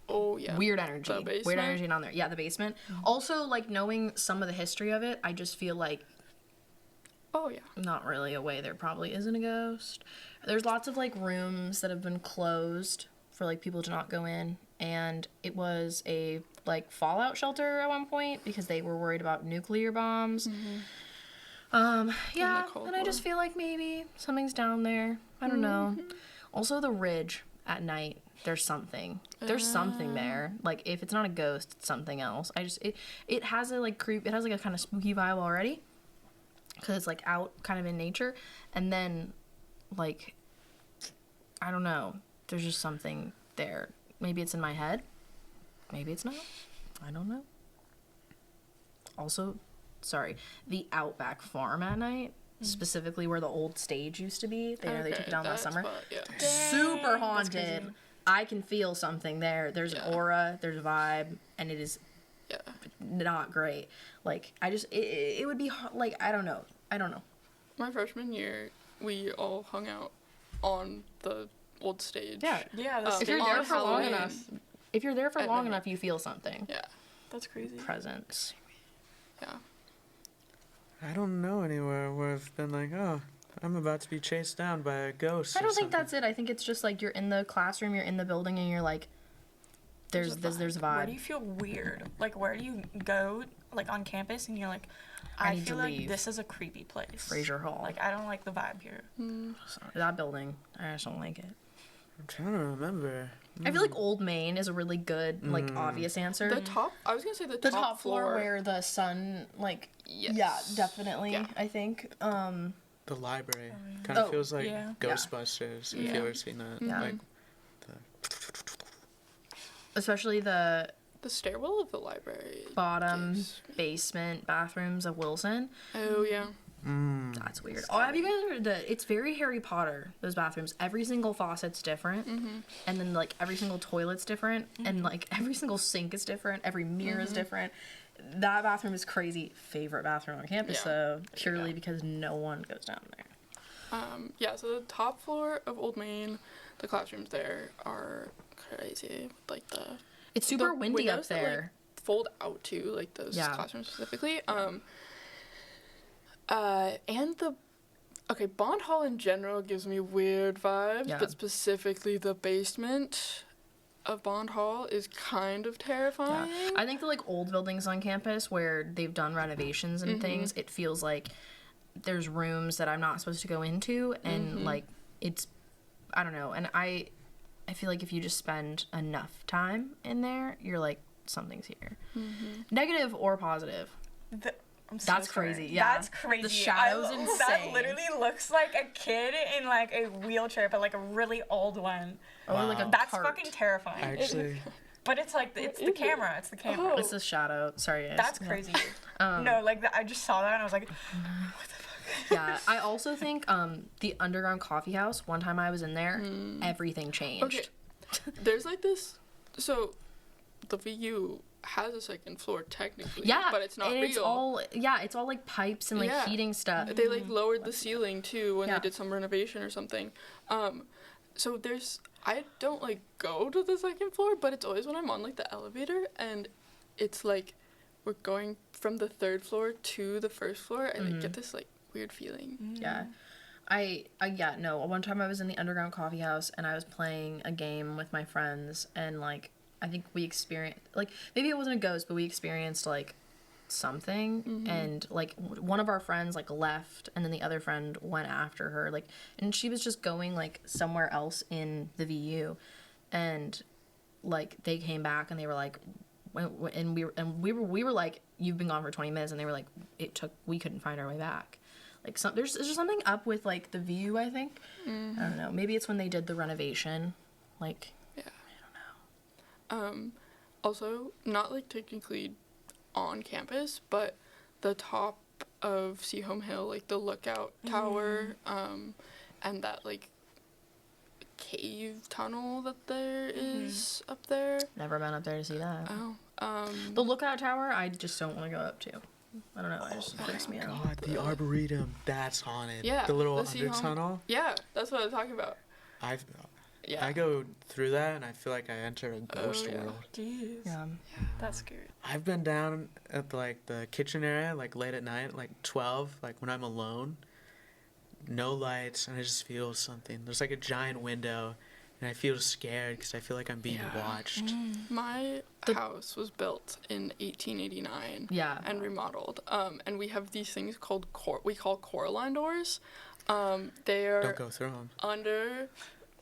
Speaker 4: Oh, yeah.
Speaker 1: Weird energy.
Speaker 4: The basement?
Speaker 1: Weird energy down there. Yeah, the basement. Also, like, knowing some of the history of it, I just feel like
Speaker 4: Oh, yeah.
Speaker 1: not really a way there probably isn't a ghost. There's lots of, like, rooms that have been closed for, like, people to not go in. And it was a, like, fallout shelter at one point because they were worried about nuclear bombs. Yeah,
Speaker 4: Cold
Speaker 1: and I just
Speaker 4: War.
Speaker 1: feel like maybe something's down there. I don't know. Also, the ridge at night. There's something. There's something there. Like, if it's not a ghost, it's something else. It has a, like, creep. It has, like, a kind of spooky vibe already. Because it's, like, out kind of in nature. And then, like, I don't know. There's just something there. Maybe it's in my head. Maybe it's not. I don't know. Also, sorry, the Outback Farm at night, specifically where the old stage used to be. They took it down last
Speaker 4: that
Speaker 1: summer.
Speaker 4: spot, yeah.
Speaker 1: Super
Speaker 2: That's
Speaker 1: haunted.
Speaker 2: crazy.
Speaker 1: I can feel something there. There's an aura, there's a vibe, and it is
Speaker 4: Yeah.
Speaker 1: not great. Like, it would be, like, I don't know.
Speaker 4: My freshman year, we all hung out on the old stage.
Speaker 1: Yeah.
Speaker 2: Yeah,
Speaker 1: If you're
Speaker 4: on
Speaker 1: there for long
Speaker 4: Halloween.
Speaker 1: enough, if you're there for
Speaker 4: At
Speaker 1: long
Speaker 4: night.
Speaker 1: enough, you feel something.
Speaker 4: Yeah.
Speaker 2: that's crazy.
Speaker 1: Presence.
Speaker 4: Yeah.
Speaker 3: I don't know anywhere where I've been like, oh, I'm about to be chased down by a ghost.
Speaker 1: I
Speaker 3: or
Speaker 1: don't think
Speaker 3: something.
Speaker 1: that's it. I think it's just like you're in the classroom, you're in the building, and you're like, there's a
Speaker 2: Where do
Speaker 1: vibe.
Speaker 2: you feel weird? Like, where do you go, like, on campus and you're like,
Speaker 1: I
Speaker 2: I
Speaker 1: need
Speaker 2: feel
Speaker 1: to
Speaker 2: like
Speaker 1: leave.
Speaker 2: this is a creepy place.
Speaker 1: Fraser Hall.
Speaker 2: Like, I don't like the vibe here.
Speaker 1: Sorry, that building, I just don't like it.
Speaker 3: I'm trying to remember.
Speaker 1: I feel like Old Main is a really good, like, obvious answer.
Speaker 4: I was gonna say
Speaker 1: The top floor where the sun, like,
Speaker 4: Yes.
Speaker 1: yeah, definitely,
Speaker 4: Yeah.
Speaker 1: I think.
Speaker 3: The library kind of
Speaker 1: Oh,
Speaker 3: feels like
Speaker 2: yeah.
Speaker 3: Ghostbusters. If
Speaker 2: Yeah.
Speaker 3: you ever seen that,
Speaker 1: Yeah.
Speaker 3: like
Speaker 1: Especially the
Speaker 4: the stairwell of the library.
Speaker 1: bottom
Speaker 4: gives me-
Speaker 1: basement bathrooms of Wilson.
Speaker 4: Oh yeah.
Speaker 1: That's weird. Oh, have you guys heard that? It's very Harry Potter, those bathrooms. Every single faucet's different. And then, like, every single toilet's different. And, like, every single sink is different. Every mirror is different. That bathroom is crazy. Favorite bathroom on campus,
Speaker 4: Yeah.
Speaker 1: though. Purely because no one goes down there.
Speaker 4: Yeah. So the top floor of Old Main, the classrooms there are crazy. Like the
Speaker 1: It's super
Speaker 4: the
Speaker 1: windy up
Speaker 4: windows that, like,
Speaker 1: there.
Speaker 4: fold out too, like those
Speaker 1: Yeah.
Speaker 4: classrooms specifically. And Bond Hall in general gives me weird vibes,
Speaker 1: Yeah.
Speaker 4: but specifically the basement of Bond Hall is kind of terrifying.
Speaker 1: Yeah. I think the, like, old buildings on campus where they've done renovations and things, it feels like there's rooms that I'm not supposed to go into, and like, it's, I don't know, and I feel like if you just spend enough time in there, you're like, something's here. Negative or positive.
Speaker 2: I'm so
Speaker 1: That's
Speaker 2: sorry.
Speaker 1: crazy, yeah.
Speaker 2: That's crazy.
Speaker 1: The shadow's
Speaker 2: That
Speaker 1: insane.
Speaker 2: literally looks like a kid in, like, a wheelchair, but, like, a really old one.
Speaker 1: Or like a
Speaker 2: That's
Speaker 1: cart.
Speaker 2: fucking terrifying.
Speaker 3: actually,
Speaker 2: But it's, like, it's the camera. It's the camera.
Speaker 4: Oh.
Speaker 1: It's a shadow. Sorry, guys.
Speaker 2: That's
Speaker 1: Yeah.
Speaker 2: crazy. No, like, I just saw that and I was like,
Speaker 1: Yeah, I also think the underground coffee house, one time I was in there, everything changed.
Speaker 4: Okay, there's like this. So, the VU has a second floor technically.
Speaker 1: Yeah,
Speaker 4: but it's not
Speaker 1: and
Speaker 4: real.
Speaker 1: It's all like pipes and like
Speaker 4: Yeah.
Speaker 1: heating stuff.
Speaker 4: They like lowered the ceiling too when
Speaker 1: Yeah.
Speaker 4: they did some renovation or something. So I don't like go to the second floor, but it's always when I'm on like the elevator and it's like we're going from the third floor to the first floor and I get this like weird feeling.
Speaker 1: Yeah. One time I was in the underground coffee house and I was playing a game with my friends and like I think we experienced like maybe it wasn't a ghost, but we experienced like something and like one of our friends like left and then the other friend went after her like and she was just going like somewhere else in the VU and like they came back and they were like and we were like you've been gone for 20 minutes and they were like we couldn't find our way back. Like there's just something up with like the view, I think. I don't know. Maybe it's when they did the renovation. Like
Speaker 4: Yeah.
Speaker 1: I don't know.
Speaker 4: Also, not like technically on campus, but the top of Seaholm Hill, like the lookout tower, and that like cave tunnel that there is up there.
Speaker 1: Never been up there to see that.
Speaker 4: Oh,
Speaker 1: The lookout tower, I just don't want to go up to. I don't know. It just freaks me out.
Speaker 3: God, the Arboretum, that's haunted.
Speaker 4: Yeah,
Speaker 3: The little
Speaker 4: the
Speaker 3: under
Speaker 4: Seaholm-
Speaker 3: tunnel.
Speaker 4: yeah, that's what I'm talking about. Yeah.
Speaker 3: I go through that and I feel like I enter a ghost
Speaker 4: yeah.
Speaker 3: world.
Speaker 2: Jeez.
Speaker 1: Yeah.
Speaker 2: That's scary.
Speaker 3: I've been down at like the kitchen area like late at night, like 12, like when I'm alone, no lights, and I just feel something. There's like a giant window, and I feel scared because I feel like I'm being watched.
Speaker 4: My house was built in 1889
Speaker 1: Yeah.
Speaker 4: and remodeled. And we have these things called we call Coraline doors. They are
Speaker 3: Don't go through them.
Speaker 4: under.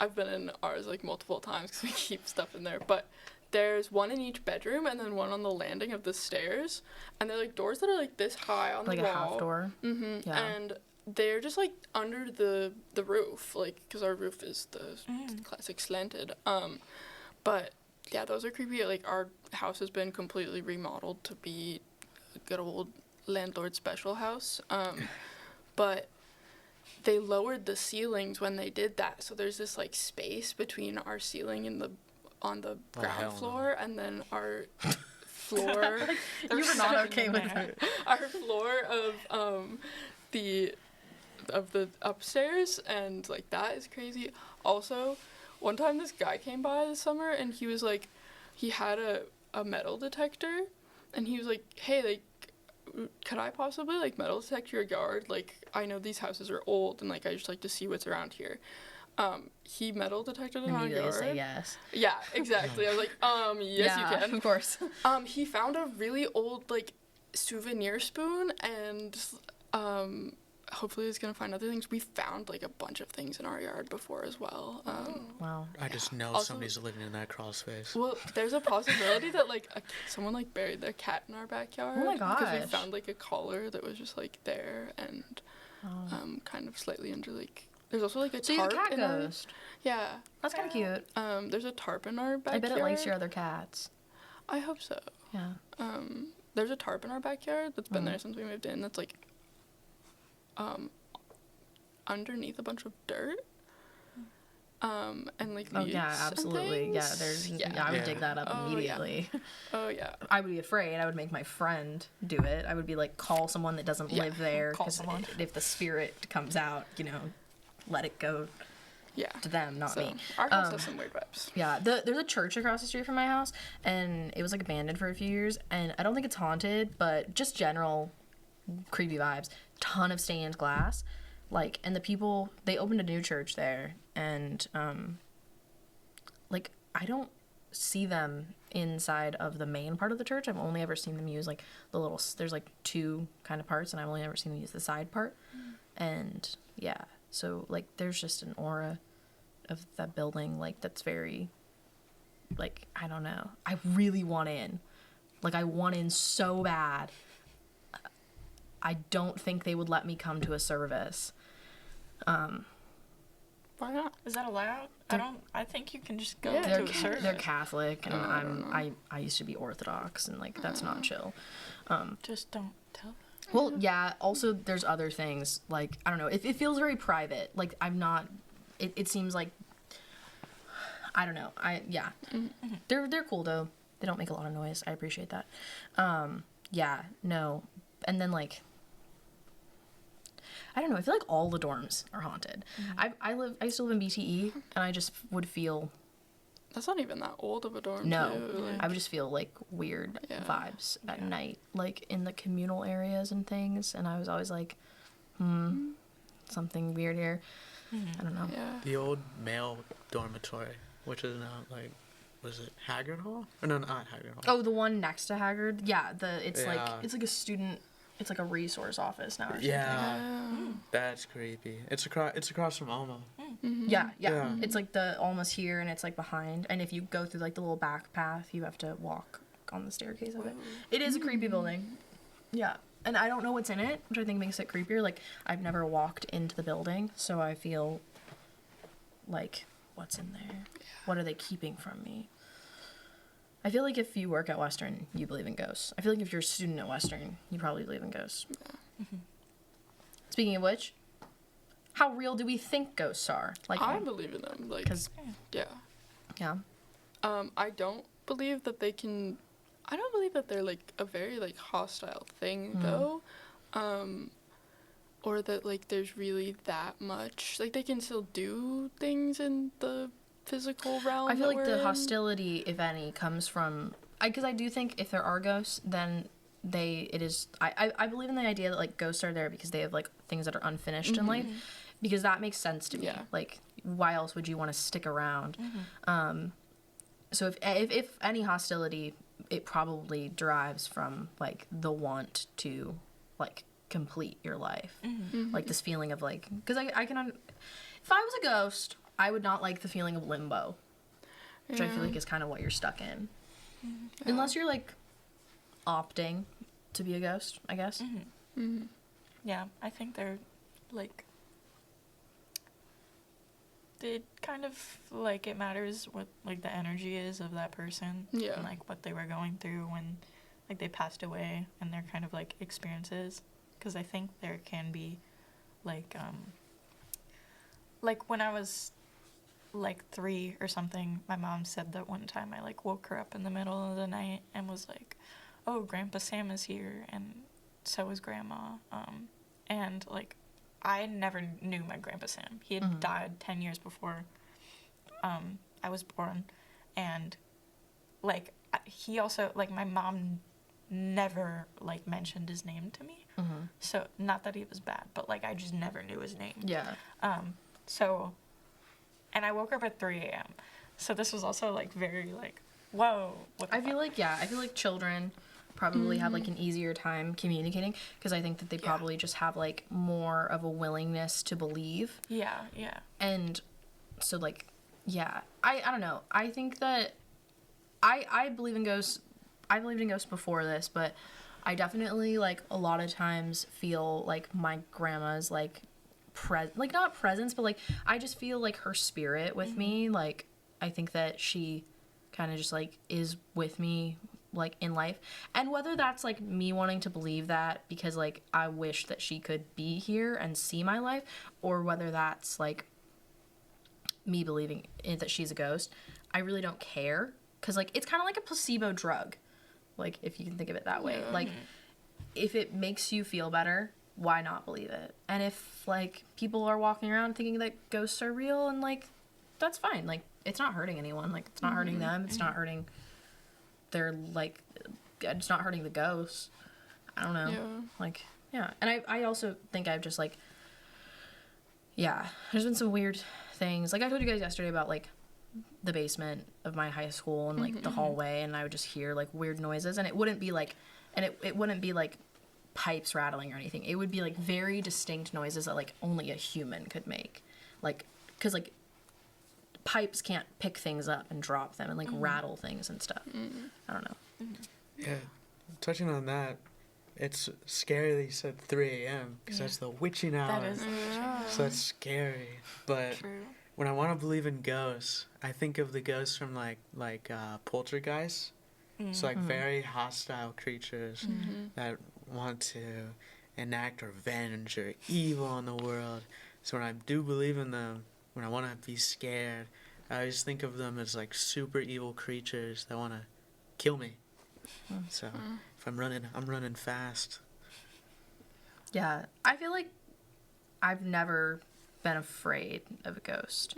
Speaker 4: I've been in ours like multiple times because we keep stuff in there. But there's one in each bedroom and then one on the landing of the stairs. And they're like doors that are like this high on
Speaker 1: Like
Speaker 4: the
Speaker 1: a
Speaker 4: wall.
Speaker 1: half door.
Speaker 4: Mm-hmm.
Speaker 1: Yeah.
Speaker 4: And they're just like under the roof, like because our roof is the classic slanted. But yeah, those are creepy. Like our house has been completely remodeled to be a good old landlord special house. But they lowered the ceilings when they did that, so there's this like space between our ceiling and on the
Speaker 3: hell
Speaker 4: ground
Speaker 3: no.
Speaker 4: floor and then our floor.
Speaker 1: You were not okay with that.
Speaker 4: Our floor of the upstairs, and like that is crazy. Also, one time this guy came by this summer and he was like, he had a metal detector, and he was like, hey, like, could I possibly like metal detect your yard? Like, I know these houses are old and like I just like to see what's around here. He metal detected in our
Speaker 1: Immediately
Speaker 4: yard.
Speaker 1: say yes.
Speaker 4: Yeah, exactly. I was like, yes,
Speaker 1: yeah,
Speaker 4: you can.
Speaker 1: of course.
Speaker 4: He found a really old like souvenir spoon, and hopefully he's gonna find other things. We found like a bunch of things in our yard before as well.
Speaker 1: Wow.
Speaker 3: I just know
Speaker 4: Also-
Speaker 3: somebody's living in that crawl space.
Speaker 4: Well, there's a possibility that like someone like buried their cat in our backyard.
Speaker 1: Oh my
Speaker 4: Because we
Speaker 1: gosh.
Speaker 4: found like a collar that was just like there and kind of slightly under like. There's also like a
Speaker 1: So you're
Speaker 4: tarp
Speaker 1: the cat
Speaker 4: in our.
Speaker 1: ghost.
Speaker 4: Yeah.
Speaker 1: That's kind of cute.
Speaker 4: There's a tarp in our
Speaker 1: I
Speaker 4: backyard.
Speaker 1: bet it likes your other cats.
Speaker 4: I hope so.
Speaker 1: Yeah.
Speaker 4: There's a tarp in our backyard that's been
Speaker 1: Mm.
Speaker 4: there since we moved in. That's like, underneath a bunch of dirt. And like
Speaker 1: Oh
Speaker 4: leaves
Speaker 1: yeah,
Speaker 4: and
Speaker 1: absolutely. Yeah,
Speaker 4: things.
Speaker 1: there's.
Speaker 4: Yeah.
Speaker 1: Yeah, I would
Speaker 3: Yeah.
Speaker 1: dig that up
Speaker 4: Oh, yeah.
Speaker 1: immediately.
Speaker 4: Oh yeah.
Speaker 1: I would be afraid. I would make my friend do it. I would be like, call someone that doesn't
Speaker 4: Yeah,
Speaker 1: live there.
Speaker 2: call
Speaker 1: 'Cause
Speaker 2: someone.
Speaker 1: if the spirit comes out, let it go
Speaker 4: Yeah.
Speaker 1: to them, not
Speaker 4: So
Speaker 1: me.
Speaker 4: our house has some weird vibes.
Speaker 1: Yeah, there's a church across the street from my house, and it was like abandoned for a few years, and I don't think it's haunted, but just general creepy vibes. Ton of stained glass, like, and the people, they opened a new church there, and like I don't see them inside of the main part of the church. I've only ever seen them use like the little. There's like two kind of parts, and I've only ever seen them use the side part, and yeah. So, like, there's just an aura of that building, like, that's very, like, I don't know. I really want in. Like, I want in so bad. I don't think they would let me come to a service.
Speaker 4: Why not?
Speaker 2: Is that allowed? I think you can just go
Speaker 4: Yeah.
Speaker 2: to a service.
Speaker 1: They're Catholic, and
Speaker 4: I don't know.
Speaker 1: I used to be Orthodox, and, like, that's not chill.
Speaker 2: Just don't tell them.
Speaker 1: Well, yeah, also there's other things, like, I don't know, it feels very private. Like, I'm not, it seems like, I don't know, yeah. They're cool, though. They don't make a lot of noise. I appreciate that. Yeah, no. And then, like, I don't know, I feel like all the dorms are haunted. I used to live in BTE, and I just would feel,
Speaker 4: That's not even that old of a dorm.
Speaker 1: no,
Speaker 4: Too. Like,
Speaker 1: I would just feel, like, weird
Speaker 4: Yeah.
Speaker 1: vibes at night, like, in the communal areas and things, and I was always like, something weird here. I don't know.
Speaker 4: yeah.
Speaker 3: The old male dormitory, which is now like, was it Haggard Hall? Or no, not Haggard Hall.
Speaker 1: Oh, the one next to Haggard? Yeah, it's like
Speaker 3: Yeah.
Speaker 1: it's like a student, it's like a resource office now or something.
Speaker 3: Yeah, that's creepy. It's across from Alma.
Speaker 1: Yeah.
Speaker 3: Yeah.
Speaker 1: It's like the almost here, and it's like behind, and if you go through like the little back path, you have to walk on the staircase of it. It is a creepy building. Yeah. And I don't know what's in it, which I think makes it creepier. Like, I've never walked into the building, so I feel like, what's in there? What are they keeping from me? I feel like if you work at Western, you believe in ghosts. I feel like if you're a student at Western, you probably believe in ghosts.
Speaker 4: Yeah.
Speaker 1: Speaking of which, how real do we think ghosts are? Like,
Speaker 4: I believe in them. Like,
Speaker 1: 'cause-
Speaker 4: yeah.
Speaker 1: yeah.
Speaker 4: I don't believe that they can. I don't believe that they're like a very like hostile thing though, or that like there's really that much. Like they can still do things in the physical realm.
Speaker 1: I feel
Speaker 4: that
Speaker 1: like
Speaker 4: we're
Speaker 1: the
Speaker 4: in.
Speaker 1: hostility, if any, comes from because I do think if there are ghosts, then I believe in the idea that like ghosts are there because they have like things that are unfinished in life, because that makes sense to me.
Speaker 4: Yeah.
Speaker 1: Like, why else would you want to stick around? So if any hostility, it probably derives from like the want to like complete your life, like this feeling of like, because I can if I was a ghost, I would not like the feeling of limbo, which I feel like is kind of what you're stuck in, unless you're like opting to be a ghost, I guess.
Speaker 2: Yeah, I think they're like, it kind of like it matters what like the energy is of that person,
Speaker 4: Yeah.
Speaker 2: and like what they were going through when like they passed away, and their kind of like experiences, because I think there can be like when I was like 3 or something, my mom said that one time I like woke her up in the middle of the night and was like, oh, Grandpa Sam is here, and so is Grandma, and like I never knew my Grandpa Sam. He had died 10 years before I was born, and like he also like my mom never like mentioned his name to me. So not that he was bad, but like I just never knew his name.
Speaker 1: Yeah.
Speaker 2: So, and I woke up at 3 a.m. So this was also like very like, whoa. What the
Speaker 1: I feel
Speaker 2: fuck?
Speaker 1: like children probably have like an easier time communicating, because I think that they probably just have like more of a willingness to believe.
Speaker 2: Yeah.
Speaker 1: And so like, yeah, I don't know. I think that I believe in ghosts. I believed in ghosts before this, but I definitely like a lot of times feel like my grandma's like like not presence, but like I just feel like her spirit with me. Like I think that she kind of just like is with me like in life, and whether that's like me wanting to believe that because like I wish that she could be here and see my life, or whether that's like me believing that she's a ghost, I really don't care, because like it's kind of like a placebo drug, like if you can think of it that way. Like if it makes you feel better, why not believe it? And if like people are walking around thinking that ghosts are real, and like that's fine, like it's not hurting anyone, like it's not hurting them, it's not hurting their like, it's not hurting the ghosts. I don't know. Like, yeah. And I also think I've just like, yeah, there's been some weird things. Like I told you guys yesterday about like the basement of my high school and like the hallway, and I would just hear like weird noises, and it wouldn't be like, it wouldn't be like pipes rattling or anything. It would be like very distinct noises that like only a human could make. Like, cause like pipes can't pick things up and drop them and like rattle things and stuff. I don't know.
Speaker 3: Yeah, touching on that, it's scary that you said 3 a.m. because that's the witching hour.
Speaker 2: That is
Speaker 3: So that's scary. But
Speaker 2: true.
Speaker 3: when I want to believe in ghosts, I think of the ghosts from like poltergeists. So like very hostile creatures that want to enact revenge or evil on the world. So when I do believe in them, when I want to be scared, I always think of them as like super evil creatures that want to kill me. So if I'm running fast.
Speaker 1: Yeah, I feel like I've never been afraid of a ghost.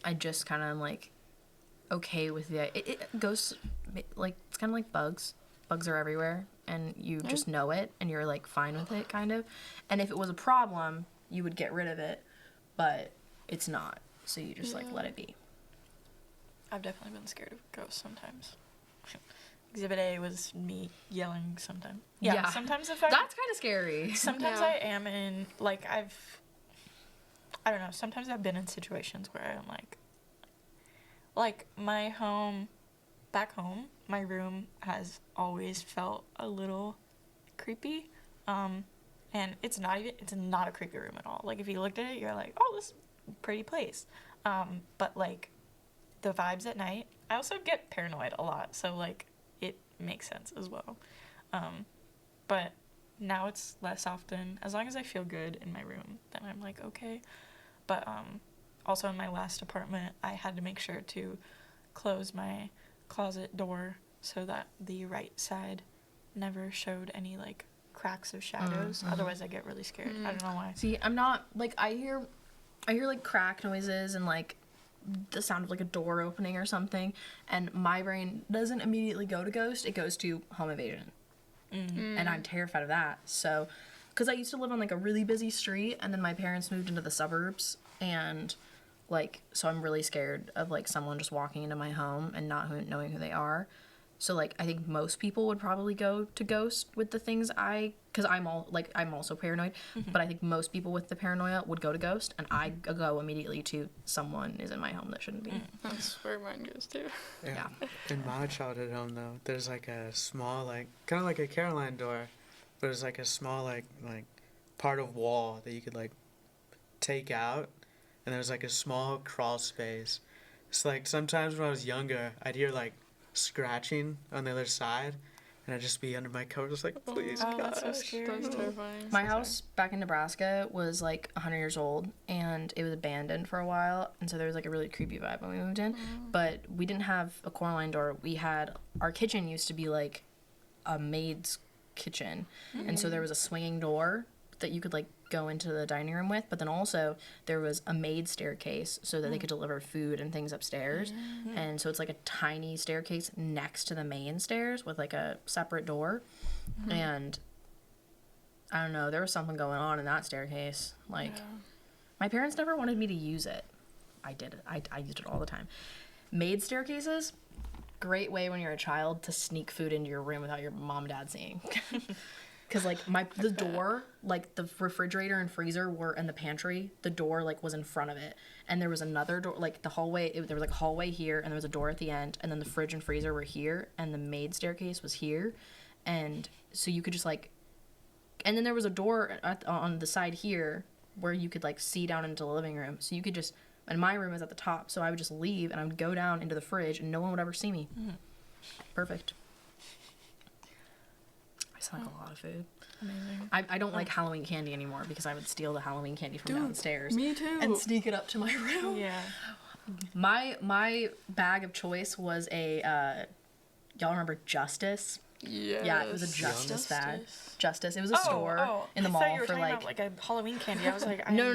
Speaker 1: I just kind of like okay with the ghosts. Like it's kind of like bugs. Bugs are everywhere, and you just know it, and you're like fine with it, kind of. And if it was a problem, you would get rid of it, but it's not. So you just like let it be.
Speaker 2: I've definitely been scared of ghosts sometimes. Exhibit A was me yelling sometimes. Yeah. Sometimes if I...
Speaker 1: That's kind of scary.
Speaker 2: Sometimes I am in, like, I don't know, sometimes I've been in situations where I'm like my home, back home, my room has always felt a little creepy. And it's not a creepy room at all. Like, if you looked at it, you're like, oh, this is a pretty place. But, like, the vibes at night I also get paranoid a lot, so, like, it makes sense as well. But now it's less often. As long as I feel good in my room, then I'm like, okay. But also in my last apartment, I had to make sure to close my closet door so that the right side never showed any, like, cracks or shadows. Otherwise, I get really scared. I don't know why.
Speaker 1: See, I'm not, like, I hear like crack noises and like the sound of like a door opening or something, and my brain doesn't immediately go to ghost, it goes to home invasion. And I'm terrified of that. So, because I used to live on like a really busy street, and then my parents moved into the suburbs, and like, so I'm really scared of like someone just walking into my home and not knowing who they are. So like, I think most people would probably go to ghost with the things because I'm also paranoid, but I think most people with the paranoia would go to ghost, and I go immediately to someone is in my home that shouldn't be.
Speaker 4: That's where mine goes too.
Speaker 3: Yeah. In my childhood home, though, there's like a small, like, kind of like a Caroline door, but it's like a small, like part of wall that you could, like, take out, and there's like a small crawl space. It's like sometimes when I was younger, I'd hear like scratching on the other side, and I'd just be under my coat just like, please,
Speaker 2: Oh,
Speaker 3: gosh.
Speaker 2: that's so scary.
Speaker 4: That's terrifying.
Speaker 1: My house back in Nebraska was like 100 years old, and it was abandoned for a while, and so there was like a really creepy vibe when we moved in. But we didn't have a Coraline door. Our kitchen used to be like a maid's kitchen, and so there was a swinging door that you could like go into the dining room with, but then also there was a maid staircase so that they could deliver food and things upstairs. And so it's like a tiny staircase next to the main stairs with like a separate door. And I don't know, there was something going on in that staircase. Like, my parents never wanted me to use it. I did it. I used it all the time. Maid staircases, great way when you're a child to sneak food into your room without your mom and dad seeing. Because, like, the door, like, the refrigerator and freezer were in the pantry. The door, like, was in front of it. And there was another door, like, the hallway, there was, like, a hallway here, and there was a door at the end. And then the fridge and freezer were here, and the maid staircase was here. And so you could just, like... And then there was a door on the side here where you could, like, see down into the living room. So you could just... And my room is at the top, so I would just leave, and I would go down into the fridge, and no one would ever see me. Perfect. I smell like a lot of food.
Speaker 2: Amazing.
Speaker 1: I don't like Halloween candy anymore because I would steal the Halloween candy from downstairs.
Speaker 4: Me too.
Speaker 1: And sneak it up to my room.
Speaker 2: Yeah.
Speaker 1: My bag of choice was a, y'all remember Justice?
Speaker 4: Yes.
Speaker 1: Yeah, it was a Justice bag. Justice. It was a store in the
Speaker 2: I
Speaker 1: mall
Speaker 2: thought you were
Speaker 1: for
Speaker 2: talking
Speaker 1: like...
Speaker 2: about, like a Halloween candy. I was like,
Speaker 1: No.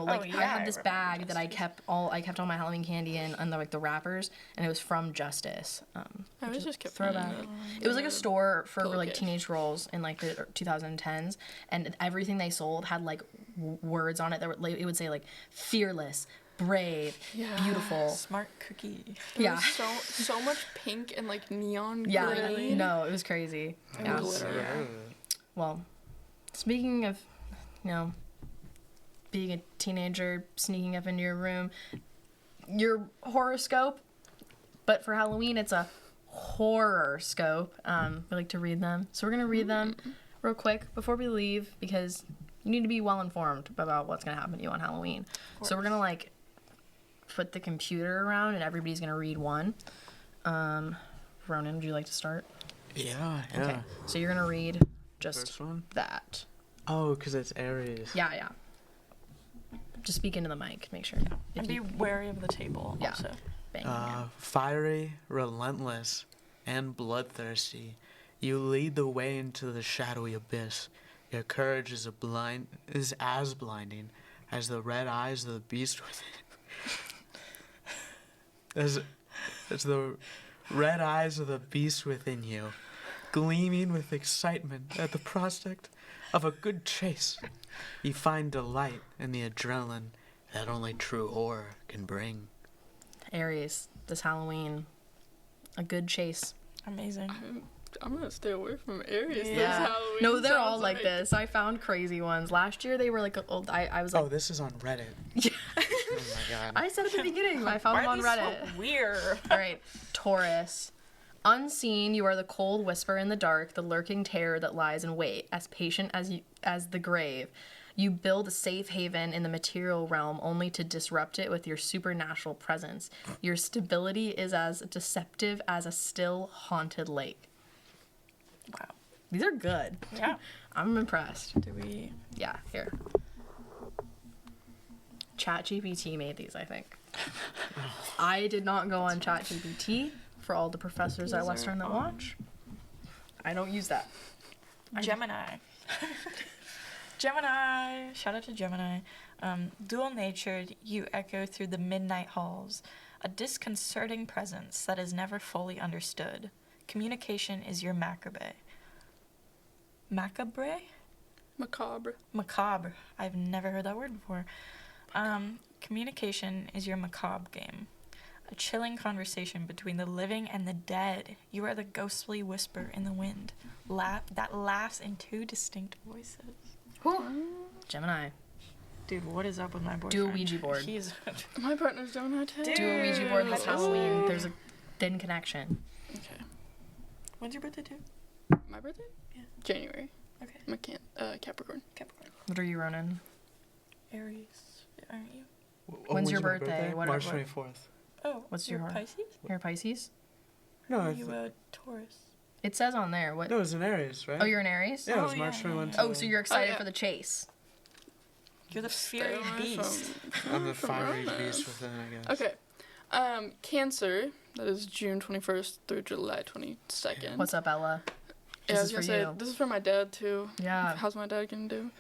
Speaker 1: Like,
Speaker 2: yeah,
Speaker 1: I had
Speaker 2: I
Speaker 1: this
Speaker 2: remember
Speaker 1: bag that I
Speaker 2: Justice.
Speaker 1: kept all my Halloween candy in, and the wrappers, and it was from Justice.
Speaker 4: I was just kept
Speaker 1: Throwback.
Speaker 4: finding
Speaker 1: It was like a store for like
Speaker 4: Pillowcase.
Speaker 1: teenage girls in like the 2010s, and everything they sold had like words on it that were like, it would say like fearless, brave, beautiful.
Speaker 2: Smart cookie.
Speaker 4: There
Speaker 1: Yeah.
Speaker 4: was so much pink and like neon
Speaker 1: Yeah,
Speaker 4: green.
Speaker 1: no, it was crazy.
Speaker 4: And
Speaker 1: Yeah.
Speaker 4: glitter.
Speaker 1: Well, speaking of, being a teenager, sneaking up into your room, your horoscope, but for Halloween it's a horoscope. We like to read them, so we're gonna read them real quick before we leave because you need to be well informed about what's gonna happen to you on Halloween. So we're gonna like put the computer around and everybody's gonna read one. Ronan, would you like to start?
Speaker 3: Yeah.
Speaker 1: Okay, so you're gonna read just
Speaker 3: First one?
Speaker 1: that.
Speaker 3: Oh, because it's Aries.
Speaker 1: Yeah. Just speak into the mic. Make sure.
Speaker 2: And be wary of the table
Speaker 1: Yeah.
Speaker 2: also.
Speaker 1: Bang.
Speaker 3: Fiery, relentless, and bloodthirsty, you lead the way into the shadowy abyss. Your courage is as blinding as the red eyes of the beast within. as the red eyes of the beast within you, gleaming with excitement at the prospect of a good chase. You find delight in the adrenaline that only true horror can bring.
Speaker 1: Aries, this Halloween, a good chase.
Speaker 2: Amazing.
Speaker 4: I'm gonna stay away from Aries this
Speaker 1: Yeah.
Speaker 4: Halloween.
Speaker 1: No, they're all
Speaker 4: Sounds
Speaker 1: like this. I found crazy ones. Last year they were like, I was like,
Speaker 3: Oh, this is on Reddit.
Speaker 1: Yeah.
Speaker 3: Oh my god.
Speaker 1: I said at the beginning, I found them
Speaker 2: Why
Speaker 1: on
Speaker 2: are these
Speaker 1: Reddit.
Speaker 2: so weird?
Speaker 1: All right, Taurus. Unseen, you are the cold whisper in the dark, the lurking terror that lies in wait, as patient as the grave. You build a safe haven in the material realm only to disrupt it with your supernatural presence. Your stability is as deceptive as a still haunted lake.
Speaker 2: Wow.
Speaker 1: These are good.
Speaker 2: Yeah.
Speaker 1: I'm impressed.
Speaker 2: Do we?
Speaker 1: Yeah, here. ChatGPT made these, I think. I did not go on ChatGPT for all the professors at
Speaker 2: These
Speaker 1: Western
Speaker 2: are
Speaker 1: that watch. I don't use that.
Speaker 2: Gemini. Gemini. Shout out to Gemini. Dual-natured, you echo through the midnight halls, a disconcerting presence that is never fully understood. Communication is your macabre. Macabre?
Speaker 4: Macabre.
Speaker 2: Macabre. I've never heard that word before. Communication is your macabre game. A chilling conversation between the living and the dead. You are the ghostly whisper in the wind. That laughs in two distinct voices.
Speaker 1: Gemini.
Speaker 2: Dude, what is up with my boyfriend?
Speaker 1: Do a Ouija board.
Speaker 2: He is...
Speaker 4: My partner's doing that too.
Speaker 1: Do a Ouija board this
Speaker 2: Dude.
Speaker 1: Halloween. There's a thin connection.
Speaker 4: Okay.
Speaker 2: When's your birthday, too?
Speaker 4: My birthday?
Speaker 2: Yeah.
Speaker 4: January.
Speaker 2: Okay.
Speaker 4: Capricorn.
Speaker 2: Capricorn.
Speaker 1: What are you, Ronan?
Speaker 2: Aries, aren't you?
Speaker 1: When's your
Speaker 3: my
Speaker 1: birthday? What-
Speaker 3: March
Speaker 1: what-
Speaker 3: 24th.
Speaker 2: Oh,
Speaker 1: What's
Speaker 2: you're
Speaker 1: your-
Speaker 2: Pisces?
Speaker 1: You're a Pisces?
Speaker 3: No,
Speaker 2: Are you a Taurus?
Speaker 1: It says on there. What?
Speaker 3: no, it's an Aries, right?
Speaker 1: Oh, you're an Aries?
Speaker 3: Yeah, it was
Speaker 2: Oh,
Speaker 3: March
Speaker 2: yeah,
Speaker 3: 21.
Speaker 2: yeah.
Speaker 3: to-
Speaker 1: Oh, so you're excited
Speaker 4: yeah.
Speaker 1: for the chase.
Speaker 2: You're the
Speaker 4: Stay
Speaker 2: fiery
Speaker 4: away
Speaker 2: beast.
Speaker 3: I'm the
Speaker 4: from
Speaker 3: fiery
Speaker 4: Ronan.
Speaker 3: beast within, I guess.
Speaker 4: Okay. Cancer. That is June 21st through July 22nd.
Speaker 1: What's up, Ella?
Speaker 4: Yeah,
Speaker 1: This
Speaker 4: I
Speaker 1: is
Speaker 4: was
Speaker 1: for
Speaker 4: gonna say,
Speaker 1: you.
Speaker 4: this is for my dad too.
Speaker 1: Yeah.
Speaker 4: How's my dad gonna do?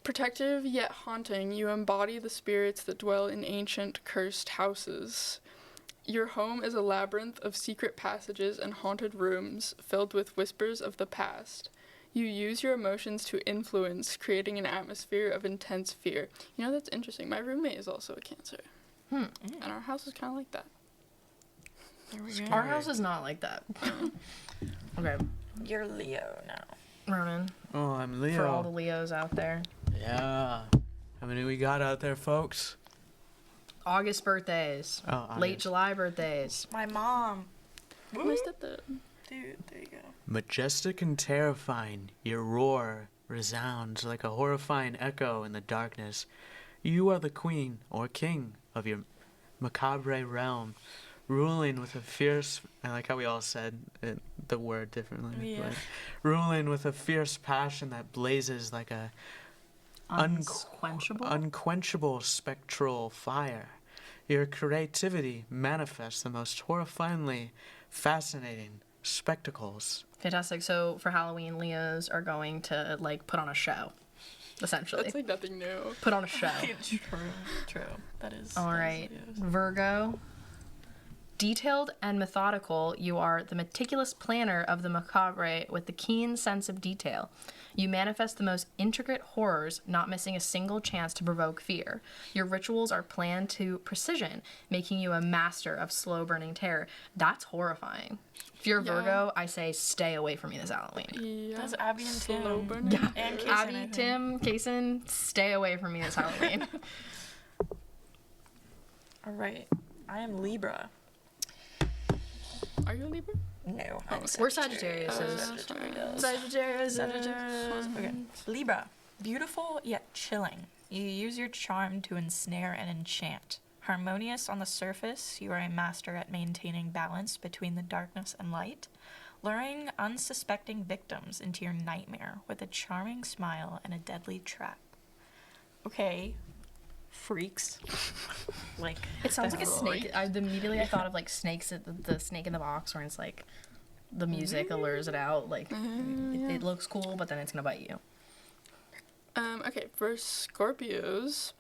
Speaker 4: Protective yet haunting, you embody the spirits that dwell in ancient, cursed houses. Your home is a labyrinth of secret passages and haunted rooms filled with whispers of the past. You use your emotions to influence, creating an atmosphere of intense fear. You know, that's interesting. My roommate is also a Cancer. And our house is kind of like that.
Speaker 2: There we go.
Speaker 1: Our house is not like that. Okay,
Speaker 2: You're Leo now.
Speaker 1: Ronan.
Speaker 3: Oh, I'm Leo.
Speaker 1: For all the Leos out there.
Speaker 3: Yeah. How many we got out there, folks?
Speaker 1: August birthdays.
Speaker 3: Oh,
Speaker 1: Late
Speaker 3: August.
Speaker 1: July birthdays.
Speaker 2: My mom.
Speaker 4: My stepdad.
Speaker 2: Dude, there you go.
Speaker 3: Majestic and terrifying, your roar resounds like a horrifying echo in the darkness. You are the queen or king of your macabre realm, ruling with a fierce... I like how we all said the word differently.
Speaker 2: Yeah.
Speaker 3: Like, ruling with a fierce passion that blazes like a
Speaker 1: Unquenchable?
Speaker 3: unquenchable spectral fire. Your creativity manifests the most horrifyingly fascinating spectacles.
Speaker 1: Fantastic. So for Halloween, Leos are going to like put on a show, essentially.
Speaker 4: That's like nothing new.
Speaker 1: Put on a show.
Speaker 2: True. That is.
Speaker 1: All
Speaker 2: that is
Speaker 1: right,
Speaker 2: Leo's.
Speaker 1: Virgo. Detailed and methodical, you are the meticulous planner of the macabre with the keen sense of detail. You manifest the most intricate horrors, not missing a single chance to provoke fear. Your rituals are planned to precision, making you a master of slow-burning terror. That's horrifying. If you're a
Speaker 4: Yeah.
Speaker 1: Virgo, I say stay away from me this Halloween.
Speaker 4: Yeah.
Speaker 2: That's Abby and Tim.
Speaker 4: Slow burning.
Speaker 1: Yeah.
Speaker 2: And Kaysen, I
Speaker 1: Abby,
Speaker 2: think.
Speaker 1: Tim, Kaysen, stay away from me this Halloween.
Speaker 2: All right. I am Libra.
Speaker 4: Are you a Libra?
Speaker 2: No.
Speaker 4: I'm
Speaker 1: We're Sagittarius.
Speaker 2: Sagittarius. Okay. Libra. Beautiful yet chilling. You use your charm to ensnare and enchant. Harmonious on the surface, you are a master at maintaining balance between the darkness and light, luring unsuspecting victims into your nightmare with a charming smile and a deadly trap. Okay. Freaks. Like,
Speaker 1: It sounds like a
Speaker 2: Right.
Speaker 1: snake. Immediately I thought of like snakes, the snake in the box, where it's like the music allures it out. Like it looks cool, but then it's gonna bite you.
Speaker 4: Okay, for Scorpios.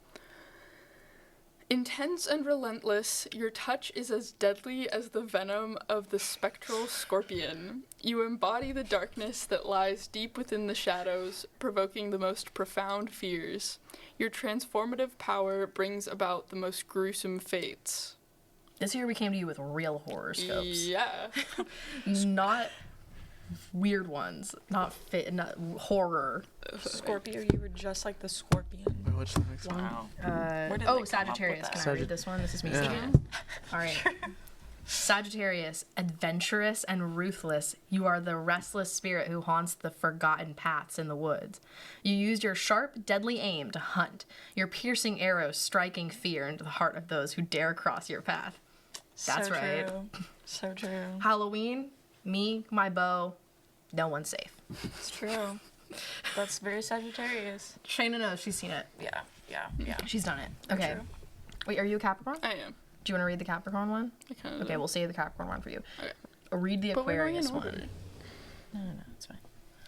Speaker 4: Intense and relentless, your touch is as deadly as the venom of the spectral scorpion. You embody the darkness that lies deep within the shadows, provoking the most profound fears. Your transformative power brings about the most gruesome fates.
Speaker 1: This year we came to you with real horoscopes,
Speaker 4: Yeah.
Speaker 1: not weird ones, not horror.
Speaker 2: Scorpio, you were just like the scorpion.
Speaker 3: Wait, what's the next one?
Speaker 2: Wow. Where did they come up with
Speaker 1: Sagittarius.
Speaker 2: that?
Speaker 1: Can I read this one? This is me
Speaker 3: Yeah.
Speaker 1: speaking. All right. Sagittarius, adventurous and ruthless, you are the restless spirit who haunts the forgotten paths in the woods. You use your sharp, deadly aim to hunt, your piercing arrows striking fear into the heart of those who dare cross your path. That's
Speaker 2: so
Speaker 1: right.
Speaker 2: True. So true.
Speaker 1: Halloween, me, my bow, no one's safe.
Speaker 2: It's true. That's very Sagittarius.
Speaker 1: Shayna knows, she's seen it.
Speaker 2: Yeah.
Speaker 1: She's done it. Okay.
Speaker 2: True.
Speaker 1: Wait, are you a Capricorn?
Speaker 4: I am.
Speaker 1: Do you want to read the Capricorn one?
Speaker 4: I kind of
Speaker 1: Okay, we'll save the Capricorn one for you.
Speaker 4: Okay.
Speaker 1: Read the
Speaker 4: But we're going in
Speaker 1: Aquarius
Speaker 4: order.
Speaker 1: one. No, it's fine.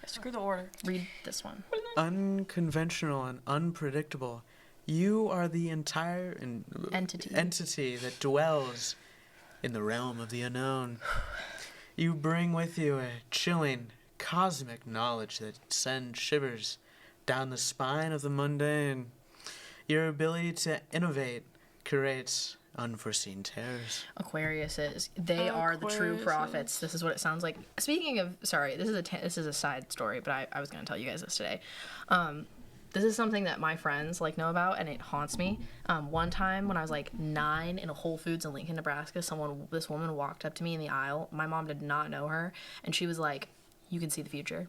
Speaker 2: Yeah, screw the order.
Speaker 1: Read this one.
Speaker 3: Unconventional and unpredictable. You are the entire
Speaker 1: Entity
Speaker 3: that dwells in the realm of the unknown. You bring with you a chilling, cosmic knowledge that sends shivers down the spine of the mundane. Your ability to innovate creates unforeseen terrors.
Speaker 1: Aquariuses. They are the true
Speaker 4: Aquariuses.
Speaker 1: prophets. This is what it sounds like. Speaking of, sorry, this is a side story, but I was going to tell you guys this today. This is something that my friends know about, and it haunts me. One time when I was 9 in a Whole Foods in Lincoln, Nebraska, this woman walked up to me in the aisle. My mom did not know her, and she was like, "You can see the future."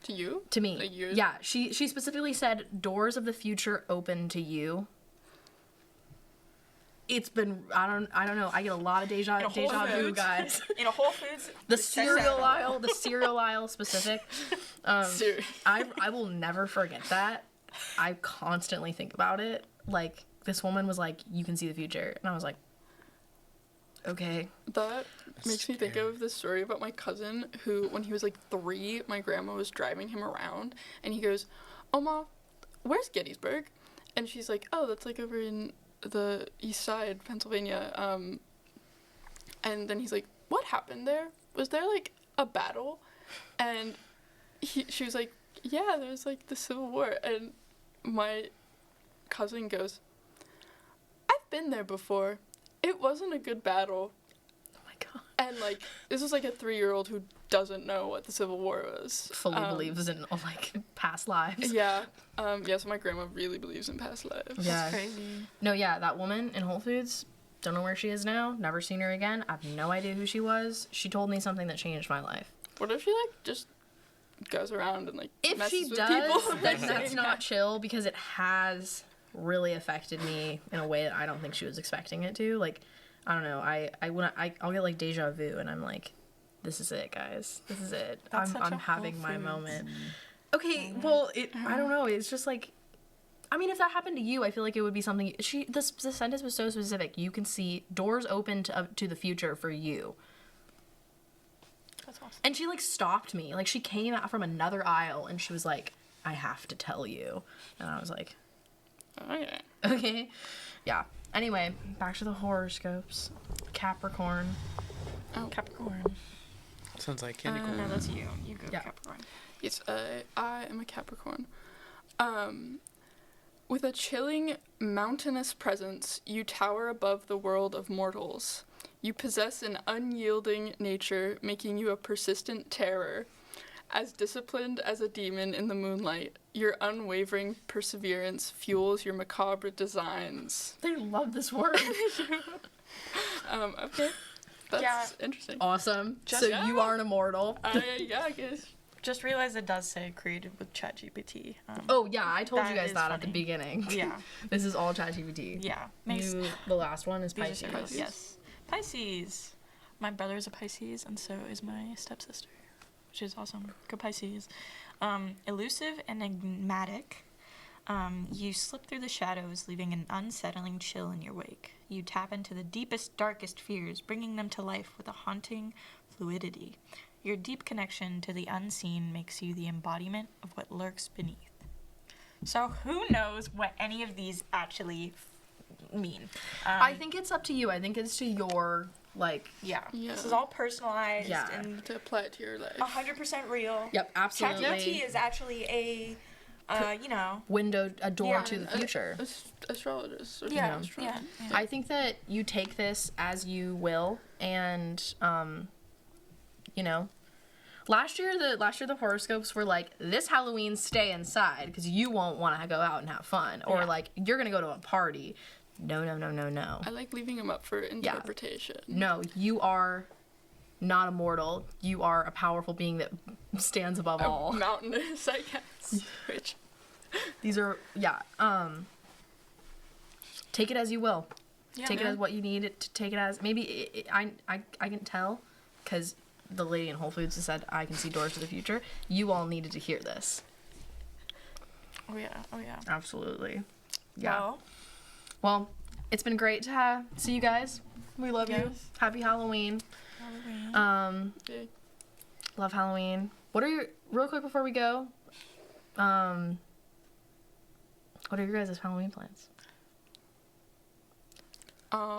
Speaker 4: To you?
Speaker 1: To me.
Speaker 4: Like yours?
Speaker 1: Yeah, she specifically said, "Doors of the future open to you." It's been, I don't know, I get a lot of deja
Speaker 2: Whole
Speaker 1: vu,
Speaker 2: Foods.
Speaker 1: guys.
Speaker 2: In a Whole Foods.
Speaker 1: The cereal aisle specific.
Speaker 4: Seriously.
Speaker 1: I will never forget that. I constantly think about it. This woman was like, "You can see the future," and I was like, okay.
Speaker 4: That makes me think of this story about my cousin who, when he was 3, my grandma was driving him around, and he goes, "Oh, Ma, where's Gettysburg?" And she's like, "Oh, that's over in the east side, Pennsylvania." And then he's like, "What happened there? Was there a battle?" And she was like, "Yeah, there's the Civil War." And my cousin goes, "I've been there before. It wasn't a good battle."
Speaker 1: Oh my god.
Speaker 4: And this was a 3-year-old who doesn't know what the Civil War was.
Speaker 1: Fully believes in past lives.
Speaker 4: Yeah. So my grandma really believes in past lives.
Speaker 1: Yeah.
Speaker 2: That's crazy.
Speaker 1: No, yeah, that woman in Whole Foods, don't know where she is now, never seen her again. I have no idea who she was. She told me something that changed my life.
Speaker 4: What if she just goes around and
Speaker 1: If
Speaker 4: messes
Speaker 1: she
Speaker 4: with
Speaker 1: does,
Speaker 4: people?
Speaker 1: then that's not chill, because it has really affected me in a way that I don't think she was expecting it to. I don't know. I'll get deja vu, and I'm like, this is it, guys. This is it.
Speaker 2: That's such
Speaker 1: I'm
Speaker 2: a
Speaker 1: having
Speaker 2: Whole
Speaker 1: my
Speaker 2: Foods.
Speaker 1: moment. Okay, well, I don't know. It's just I mean, if that happened to you, I feel like it would be something. The sentence was so specific. You can see doors open to the future for you.
Speaker 2: That's awesome.
Speaker 1: And she stopped me. She came out from another aisle, and she was like, "I have to tell you," and I was like,
Speaker 4: Okay.
Speaker 1: okay. Yeah. Anyway, back to the horoscopes. Capricorn.
Speaker 4: Oh.
Speaker 2: Capricorn.
Speaker 3: Sounds like candy corn.
Speaker 2: No, that's you. You go
Speaker 1: Yeah.
Speaker 2: Capricorn.
Speaker 4: Yes, I am a Capricorn. With a chilling, mountainous presence, you tower above the world of mortals. You possess an unyielding nature, making you a persistent terror. As disciplined as a demon in the moonlight, your unwavering perseverance fuels your macabre designs.
Speaker 1: They love this word.
Speaker 4: Okay. That's
Speaker 2: Yeah.
Speaker 4: interesting.
Speaker 1: Awesome.
Speaker 2: Just-
Speaker 1: So you are an immortal.
Speaker 4: Yeah, I guess.
Speaker 2: Just realized it does say created with ChatGPT.
Speaker 1: Oh yeah, I told
Speaker 2: That
Speaker 1: you guys
Speaker 2: is
Speaker 1: that at the
Speaker 2: funny.
Speaker 1: beginning.
Speaker 2: Yeah.
Speaker 1: This is all ChatGPT.
Speaker 2: Yeah. Makes
Speaker 1: The last one is
Speaker 2: these are
Speaker 1: Pisces.
Speaker 2: so cool. Yes. Pisces. My brother's a Pisces, and so is my stepsister, which is awesome. Go Pisces. Elusive and enigmatic. You slip through the shadows, leaving an unsettling chill in your wake. You tap into the deepest, darkest fears, bringing them to life with a haunting fluidity. Your deep connection to the unseen makes you the embodiment of what lurks beneath. So who knows what any of these actually mean?
Speaker 1: I think it's up to you. I think it's to your
Speaker 2: Yeah.
Speaker 4: Yeah.
Speaker 2: This is all personalized
Speaker 1: Yeah.
Speaker 2: and
Speaker 4: To apply it to your life.
Speaker 2: 100% real.
Speaker 1: Yep, absolutely.
Speaker 2: ChatGPT is actually a,
Speaker 1: a door
Speaker 2: Yeah,
Speaker 1: to the future.
Speaker 4: Astrologist. Or
Speaker 2: yeah,
Speaker 4: astrologer.
Speaker 2: yeah.
Speaker 1: I think that you take this as you will, and last year the horoscopes were like, this Halloween stay inside because you won't want to go out and have fun, or
Speaker 2: Yeah.
Speaker 1: you're gonna go to a party. No, no, no, no, no.
Speaker 4: I like leaving them up for interpretation.
Speaker 1: No, you are not immortal. You are a powerful being that stands above all.
Speaker 4: Mountainous, I guess. Which
Speaker 1: These are, take it as you will.
Speaker 2: Yeah.
Speaker 1: Take it as what you need it to take it as. Maybe I can tell, because the lady in Whole Foods has said I can see doors to the future. You all needed to hear this.
Speaker 2: Oh yeah.
Speaker 1: Absolutely. Yeah.
Speaker 2: Well,
Speaker 1: Well, it's been great to see you guys. We love you.
Speaker 2: Yes.
Speaker 1: Happy Halloween.
Speaker 2: Halloween.
Speaker 4: Yay.
Speaker 1: Love Halloween. What are your, real quick before we go, what are your guys' Halloween plans?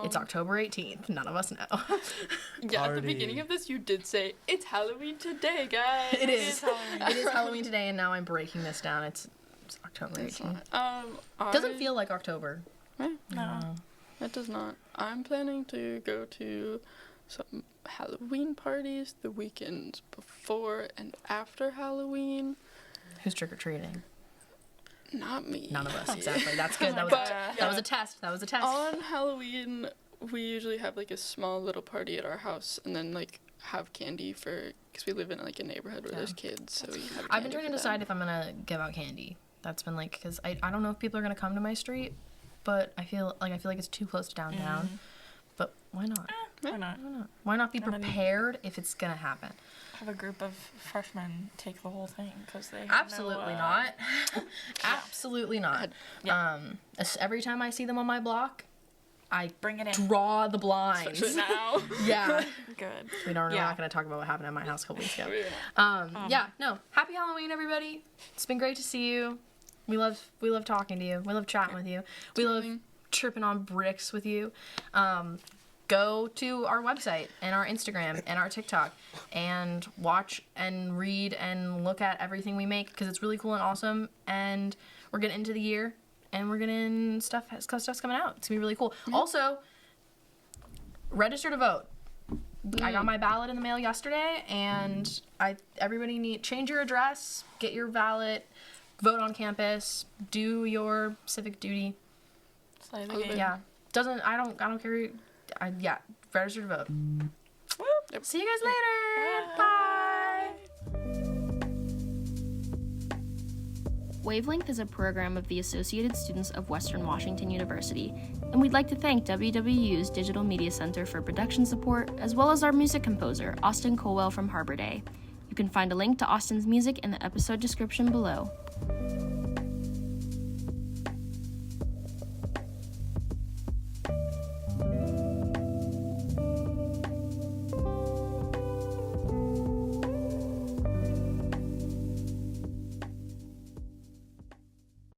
Speaker 1: It's October 18th. None of us know.
Speaker 4: Yeah, at the
Speaker 3: Party.
Speaker 4: beginning of this, you did say, it's Halloween today, guys.
Speaker 1: It is.
Speaker 2: Halloween.
Speaker 1: It is Halloween today, and now I'm breaking this down. It's October 18th.
Speaker 4: I-
Speaker 1: Doesn't feel like October.
Speaker 2: No.
Speaker 4: It does not. I'm planning to go to some Halloween parties the weekends before and after Halloween.
Speaker 1: Who's trick-or-treating?
Speaker 4: Not me.
Speaker 1: None of us, exactly. That's good. That was,
Speaker 4: But,
Speaker 1: that was a test. That was a test.
Speaker 4: On Halloween, we usually have like a small little party at our house and then like have candy for, because we live in like a neighborhood where there's kids, so we have
Speaker 1: I've been
Speaker 4: candy
Speaker 1: trying to
Speaker 4: for
Speaker 1: decide
Speaker 4: them.
Speaker 1: if I'm going to give out candy. That's been like, because I don't know if people are going to come to my street, but I feel like it's too close to downtown. But why not?
Speaker 2: Why not?
Speaker 1: Why not? Why not be
Speaker 2: And then-
Speaker 1: prepared if it's going to happen?
Speaker 2: Have a group of freshmen take the whole thing because they have
Speaker 1: Absolutely
Speaker 2: no,
Speaker 1: not. Absolutely not.
Speaker 2: Yeah.
Speaker 1: Every time I see them on my block, I
Speaker 2: Bring it in.
Speaker 1: draw the blinds.
Speaker 4: Especially now.
Speaker 1: Yeah.
Speaker 2: Good.
Speaker 1: We're not
Speaker 2: Yeah.
Speaker 1: going to talk about what happened at my house a couple weeks ago.
Speaker 4: Yeah.
Speaker 1: Yeah, no. Happy Halloween, everybody. It's been great to see you. We love talking to you. We love chatting with you. We love tripping on bricks with you. Go to our website and our Instagram and our TikTok and watch and read and look at everything we make because it's really cool and awesome. And we're getting into the year and we're getting stuff's coming out. It's gonna be really cool. Also, register to vote. I got my ballot in the mail yesterday, and everybody change your address, get your ballot, vote on campus, do your civic duty.
Speaker 2: Slay the game.
Speaker 1: Yeah, I don't care. Register to vote.
Speaker 2: Yep.
Speaker 1: See you guys later. Bye.
Speaker 5: Wavelength is a program of the Associated Students of Western Washington University, and we'd like to thank WWU's Digital Media Center for production support, as well as our music composer, Austin Colwell from Harbor Day. You can find a link to Austin's music in the episode description below.